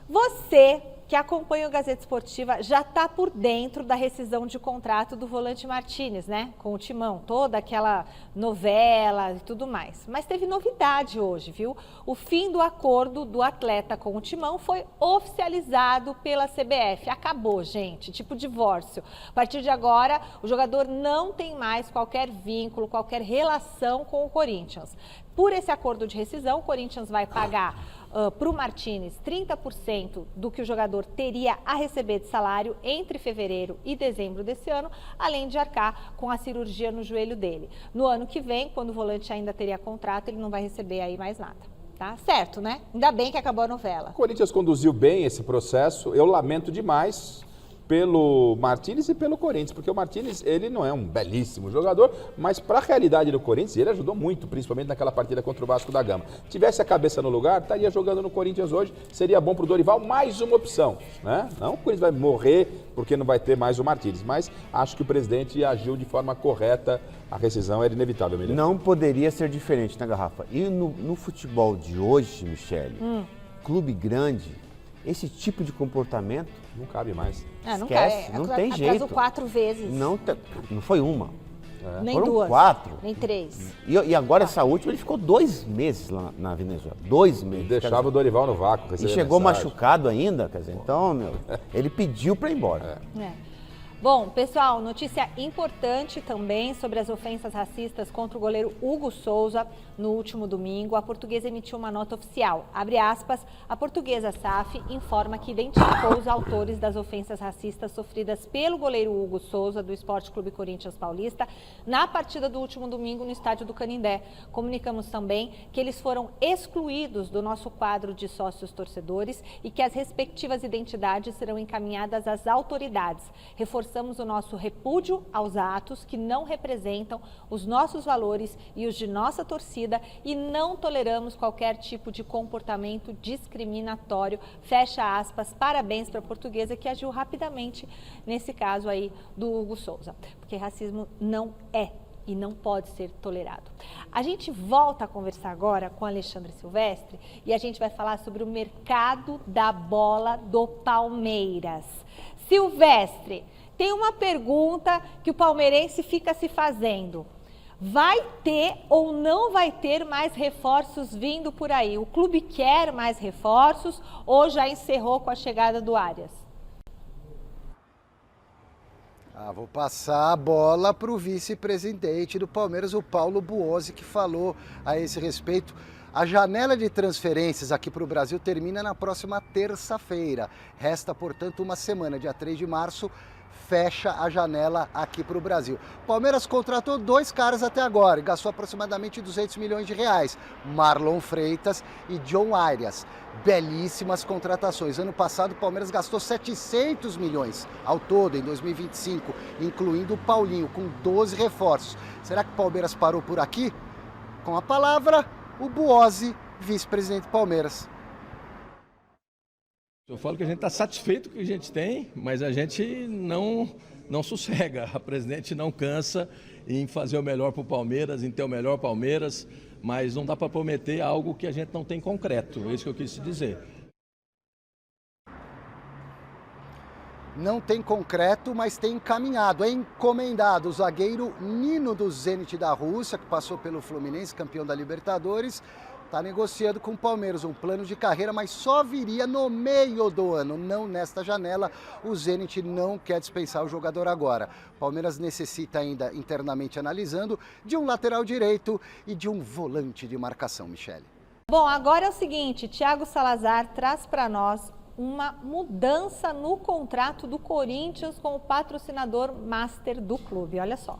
Você que acompanha o Gazeta Esportiva já está por dentro da rescisão de contrato do volante Martínez, né? Com o Timão, toda aquela novela e tudo mais. Mas teve novidade hoje, viu? O fim do acordo do atleta com o Timão foi oficializado pela CBF. Acabou, gente, tipo divórcio. A partir de agora, o jogador não tem mais qualquer vínculo, qualquer relação com o Corinthians. Por esse acordo de rescisão, o Corinthians vai pagar para o Martínez 30% do que o jogador teria a receber de salário entre fevereiro e dezembro desse ano, além de arcar com a cirurgia no joelho dele. No ano que vem, quando o volante ainda teria contrato, ele não vai receber aí mais nada. Tá certo, né? Ainda bem que acabou a novela. O Corinthians conduziu bem esse processo. Eu lamento demais pelo Martínez e pelo Corinthians, porque o Martínez, ele não é um belíssimo jogador, mas para a realidade do Corinthians, ele ajudou muito, principalmente naquela partida contra o Vasco da Gama. Tivesse a cabeça no lugar, estaria jogando no Corinthians hoje, seria bom para o Dorival, mais uma opção, né? Não o Corinthians vai morrer porque não vai ter mais o Martínez, mas acho que o presidente agiu de forma correta, a rescisão era inevitável. Melhor. Não poderia ser diferente, né, Garrafa? E no futebol de hoje, Michele, clube grande, esse tipo de comportamento não cabe mais. Não cabe. Não tem jeito. Atrasou 4 vezes. Não foi uma. Nem Foram 2. 4. Nem 3. E agora essa última, ele ficou 2 meses lá na Venezuela. 2 meses. Deixava o Dorival no vácuo. E chegou machucado ainda, quer dizer, então, ele pediu para ir embora. Bom, pessoal, notícia importante também sobre as ofensas racistas contra o goleiro Hugo Souza no último domingo. A Portuguesa emitiu uma nota oficial. Abre aspas, a Portuguesa SAF informa que identificou os autores das ofensas racistas sofridas pelo goleiro Hugo Souza do Esporte Clube Corinthians Paulista na partida do último domingo no estádio do Canindé. Comunicamos também que eles foram excluídos do nosso quadro de sócios torcedores e que as respectivas identidades serão encaminhadas às autoridades. Reforçamos o nosso repúdio aos atos que não representam os nossos valores e os de nossa torcida e não toleramos qualquer tipo de comportamento discriminatório. Fecha aspas, parabéns para a Portuguesa que agiu rapidamente nesse caso aí do Hugo Souza, porque racismo não é e não pode ser tolerado. A gente volta a conversar agora com Alexandre Silvestre e a gente vai falar sobre o mercado da bola do Palmeiras. Silvestre, tem uma pergunta que o palmeirense fica se fazendo. Vai ter ou não vai ter mais reforços vindo por aí? O clube quer mais reforços ou já encerrou com a chegada do Arias? Vou passar a bola para o vice-presidente do Palmeiras, o Paulo Buozzi, que falou a esse respeito. A janela de transferências aqui para o Brasil termina na próxima terça-feira. Resta, portanto, uma semana, dia 3 de março, fecha a janela aqui para o Brasil. Palmeiras contratou 2 caras até agora e gastou aproximadamente 200 milhões de reais. Marlon Freitas e John Arias. Belíssimas contratações. Ano passado o Palmeiras gastou 700 milhões ao todo em 2025, incluindo o Paulinho, com 12 reforços. Será que o Palmeiras parou por aqui? Com a palavra, o Buozzi, vice-presidente do Palmeiras. Eu falo que a gente está satisfeito com o que a gente tem, mas a gente não sossega. A presidente não cansa em fazer o melhor para o Palmeiras, em ter o melhor Palmeiras, mas não dá para prometer algo que a gente não tem concreto. É isso que eu quis dizer. Não tem concreto, mas tem encaminhado, é encomendado. O zagueiro Nino do Zenit da Rússia, que passou pelo Fluminense, campeão da Libertadores, está negociando com o Palmeiras um plano de carreira, mas só viria no meio do ano, não nesta janela. O Zenit não quer dispensar o jogador agora. O Palmeiras necessita ainda, internamente analisando, de um lateral direito e de um volante de marcação, Michele. Bom, agora é o seguinte, Thiago Salazar traz para nós uma mudança no contrato do Corinthians com o patrocinador master do clube. Olha só.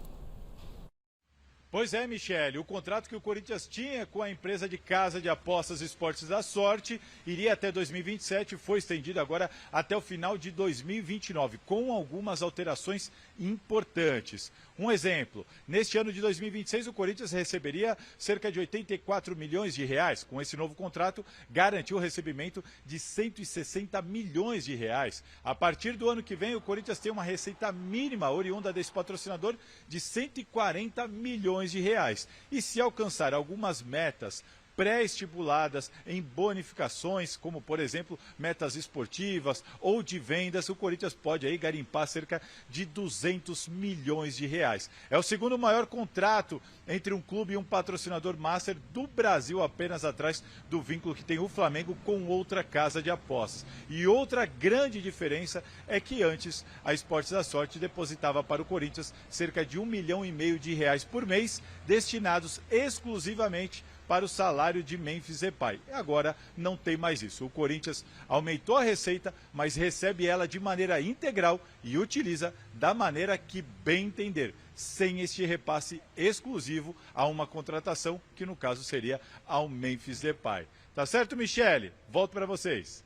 Pois é, Michele, o contrato que o Corinthians tinha com a empresa de casa de apostas Esportes da Sorte iria até 2027, foi estendido agora até o final de 2029, com algumas alterações importantes. Um exemplo, neste ano de 2026 o Corinthians receberia cerca de 84 milhões de reais. Com esse novo contrato, garantiu o recebimento de 160 milhões de reais. A partir do ano que vem, o Corinthians tem uma receita mínima oriunda desse patrocinador de 140 milhões de reais. E se alcançar algumas metas pré-estipuladas em bonificações, como por exemplo metas esportivas ou de vendas, o Corinthians pode aí garimpar cerca de 200 milhões de reais. É o segundo maior contrato entre um clube e um patrocinador master do Brasil, apenas atrás do vínculo que tem o Flamengo com outra casa de apostas. E outra grande diferença é que antes a Esportes da Sorte depositava para o Corinthians cerca de 1,5 milhão de reais por mês, destinados exclusivamente para o salário de Memphis Depay. Agora não tem mais isso. O Corinthians aumentou a receita, mas recebe ela de maneira integral e utiliza da maneira que bem entender, sem este repasse exclusivo a uma contratação, que no caso seria ao Memphis Depay. Tá certo, Michele? Volto para vocês.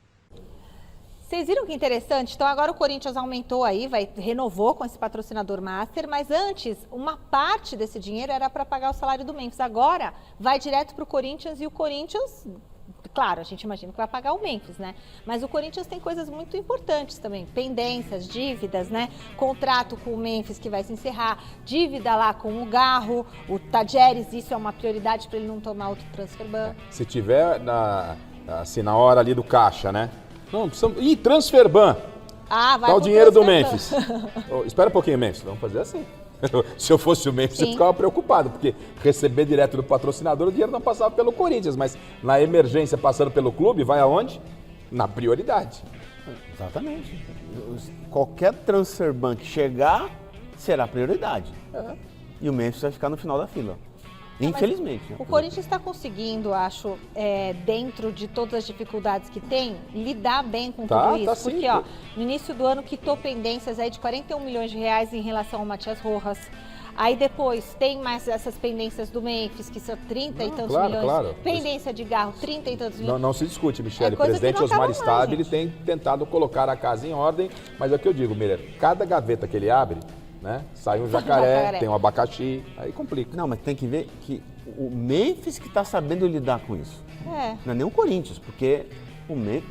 Vocês viram que interessante? Então agora o Corinthians aumentou aí, renovou com esse patrocinador master, mas antes uma parte desse dinheiro era para pagar o salário do Memphis. Agora vai direto para o Corinthians e o Corinthians, claro, a gente imagina que vai pagar o Memphis, né? Mas o Corinthians tem coisas muito importantes também, pendências, dívidas, né? Contrato com o Memphis que vai se encerrar, dívida lá com o Garro, o Tadjeres, isso é uma prioridade para ele não tomar outro transfer ban. Se tiver na hora ali do caixa, né? Não, precisamos... Ih, transfer ban. Ah, vai tá o dinheiro do Memphis. Oh, espera um pouquinho, Memphis. Vamos fazer assim. Se eu fosse o Memphis, eu ficava preocupado, porque receber direto do patrocinador, o dinheiro não passava pelo Corinthians, mas na emergência, passando pelo clube, vai aonde? Na prioridade. Exatamente. Qualquer transfer ban que chegar, será prioridade. E o Memphis vai ficar no final da fila. Infelizmente. O Corinthians está conseguindo, acho, dentro de todas as dificuldades que tem, lidar bem com tudo isso. Tá, porque, ó, no início do ano quitou pendências aí de 41 milhões de reais em relação ao Matias Rojas. Aí depois tem mais essas pendências do Memphis, que são 30 e tantos milhões. Claro. Pendência de Garro, 30 e tantos milhões. Não se discute, Michele. O presidente Osmar Stabile tem tentado colocar a casa em ordem, mas é o que eu digo, Miller, cada gaveta que ele abre, né? Sai um jacaré, tem um abacaxi, aí complica. Não, mas tem que ver que o Memphis que está sabendo lidar com isso. Não é nem o Corinthians, porque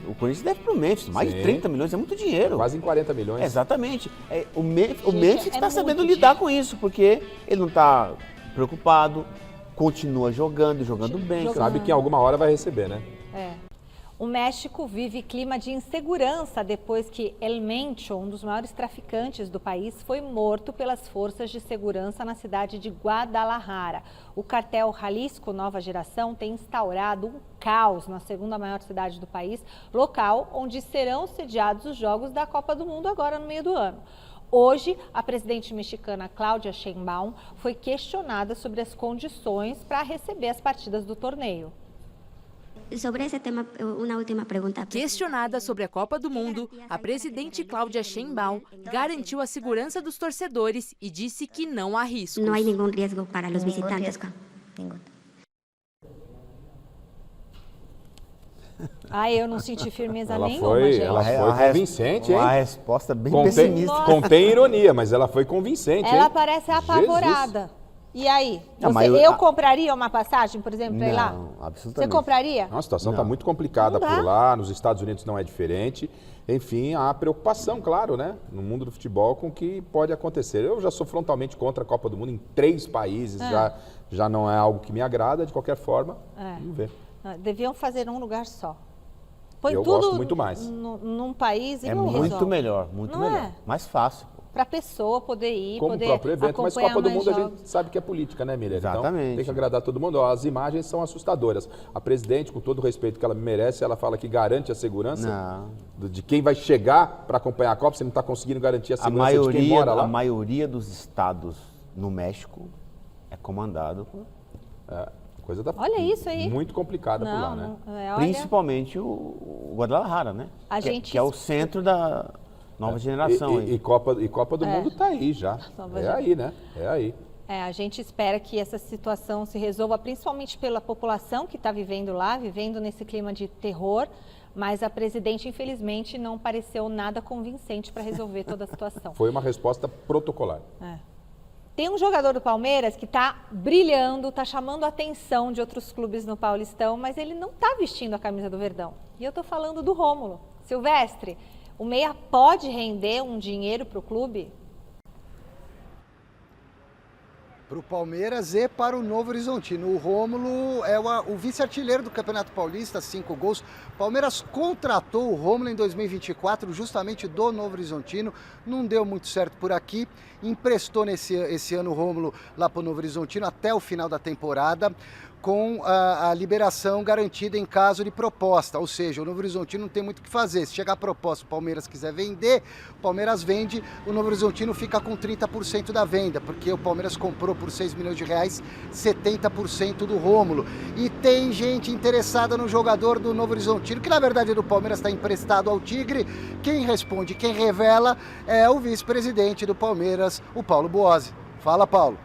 o Corinthians deve para o Memphis, mais de 30 milhões, é muito dinheiro. Quase em 40 milhões. Exatamente. O Memphis que está sabendo lidar com isso, porque ele não está preocupado, continua jogando bem. Sabe que em alguma hora vai receber, né? O México vive clima de insegurança depois que El Mencho, um dos maiores traficantes do país, foi morto pelas forças de segurança na cidade de Guadalajara. O cartel Jalisco Nova Geração tem instaurado um caos na segunda maior cidade do país, local onde serão sediados os Jogos da Copa do Mundo agora no meio do ano. Hoje, a presidente mexicana Claudia Sheinbaum foi questionada sobre as condições para receber as partidas do torneio. Sobre esse tema, uma última pergunta. Questionada sobre a Copa do Mundo, a presidente Cláudia Sheinbaum garantiu a segurança dos torcedores e disse que não há riscos. Não há nenhum risco para os visitantes. Eu não senti firmeza nenhuma, gente. Ela foi convincente, hein? Uma resposta bem pessimista. Contém ironia, mas ela foi convincente, Ela hein? parece apavorada. Jesus. E aí? Eu compraria uma passagem, por exemplo, para ir lá? Não, absolutamente. Você compraria? A situação está muito complicada por lá, nos Estados Unidos não é diferente. Enfim, há preocupação, claro, né? No mundo do futebol com o que pode acontecer. Eu já sou frontalmente contra a Copa do Mundo em 3 países, já não é algo que me agrada, de qualquer forma. Vamos ver. Deviam fazer um lugar só. Põe eu tudo gosto muito mais. Num país e é não muito resolve. melhor, muito não melhor. Mais fácil. Para a pessoa poder ir, como poder o próprio evento, mas Copa do Mundo jogos. a gente sabe que é política, né, Miriam? Exatamente. Então tem que agradar todo mundo. As imagens são assustadoras. A presidente, com todo o respeito que ela merece, ela fala que garante a segurança de quem vai chegar para acompanhar a Copa. Você não está conseguindo garantir a segurança de quem mora lá? A maioria dos estados no México é comandado por... Coisa da... Olha isso aí. Muito complicada por lá, né? Principalmente o Guadalajara, né? Que é o centro da nova geração. E Copa do Mundo está aí já. Aí, né? É aí. A gente espera que essa situação se resolva, principalmente pela população que está vivendo lá, vivendo nesse clima de terror, mas a presidente, infelizmente, não pareceu nada convincente para resolver toda a situação. Foi uma resposta protocolar. Tem um jogador do Palmeiras que está brilhando, está chamando a atenção de outros clubes no Paulistão, mas ele não está vestindo a camisa do Verdão. E eu estou falando do Rômulo. Silvestre, o meia pode render um dinheiro para o clube? Para o Palmeiras e para o Novo Horizontino. O Rômulo é o vice-artilheiro do Campeonato Paulista, 5 gols. O Palmeiras contratou o Rômulo em 2024, justamente do Novo Horizontino. Não deu muito certo por aqui. Emprestou esse ano o Rômulo lá para o Novo Horizontino até o final da temporada, com a liberação garantida em caso de proposta, ou seja, o Novo Horizontino não tem muito o que fazer. Se chegar a proposta, o Palmeiras quiser vender, o Palmeiras vende, o Novo Horizontino fica com 30% da venda, porque o Palmeiras comprou por 6 milhões de reais 70% do Rômulo. E tem gente interessada no jogador do Novo Horizontino, que na verdade do Palmeiras está emprestado ao Tigre. Quem responde, quem revela é o vice-presidente do Palmeiras, o Paulo Boazzi. Fala, Paulo.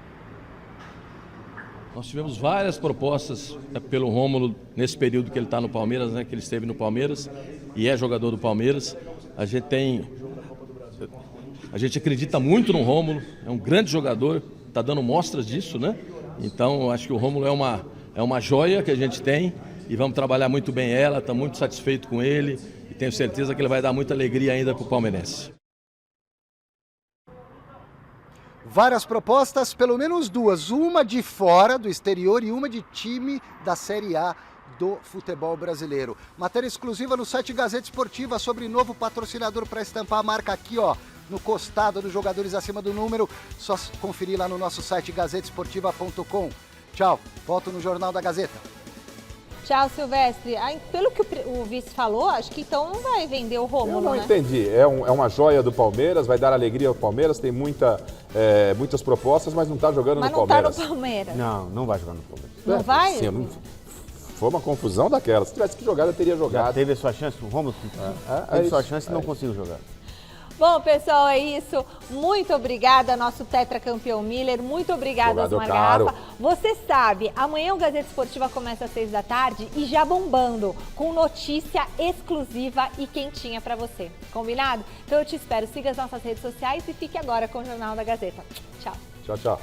Nós tivemos várias propostas pelo Rômulo nesse período que ele está no Palmeiras, né, que ele esteve no Palmeiras e é jogador do Palmeiras. A gente acredita muito no Rômulo, é um grande jogador, está dando mostras disso, né? Então, acho que o Rômulo é uma joia que a gente tem e vamos trabalhar muito bem ela, está muito satisfeito com ele e tenho certeza que ele vai dar muita alegria ainda para o palmeirense. Várias propostas, pelo menos 2, uma de fora do exterior e uma de time da Série A do futebol brasileiro. Matéria exclusiva no site Gazeta Esportiva sobre novo patrocinador para estampar a marca aqui, ó, no costado dos jogadores acima do número. Só conferir lá no nosso site gazetesportiva.com. Tchau, volto no Jornal da Gazeta. Tchau, Silvestre. Pelo que o vice falou, acho que então não vai vender o Rômulo, Eu não né? entendi. É uma joia do Palmeiras, vai dar alegria ao Palmeiras, tem muitas propostas, mas não está jogando no Palmeiras. Mas não está no Palmeiras. Não vai jogar no Palmeiras. Não vai? Sim, foi uma confusão daquela. Se tivesse que jogar, eu teria jogado. Já teve a sua chance, o Rômulo teve sua chance e não conseguiu jogar. Bom, pessoal, é isso. Muito obrigada, nosso tetracampeão Miller. Muito obrigada, Osmar Garrafa. Você sabe, amanhã o Gazeta Esportiva começa às 6 da tarde e já bombando, com notícia exclusiva e quentinha pra você. Combinado? Então eu te espero. Siga as nossas redes sociais e fique agora com o Jornal da Gazeta. Tchau. Tchau, tchau.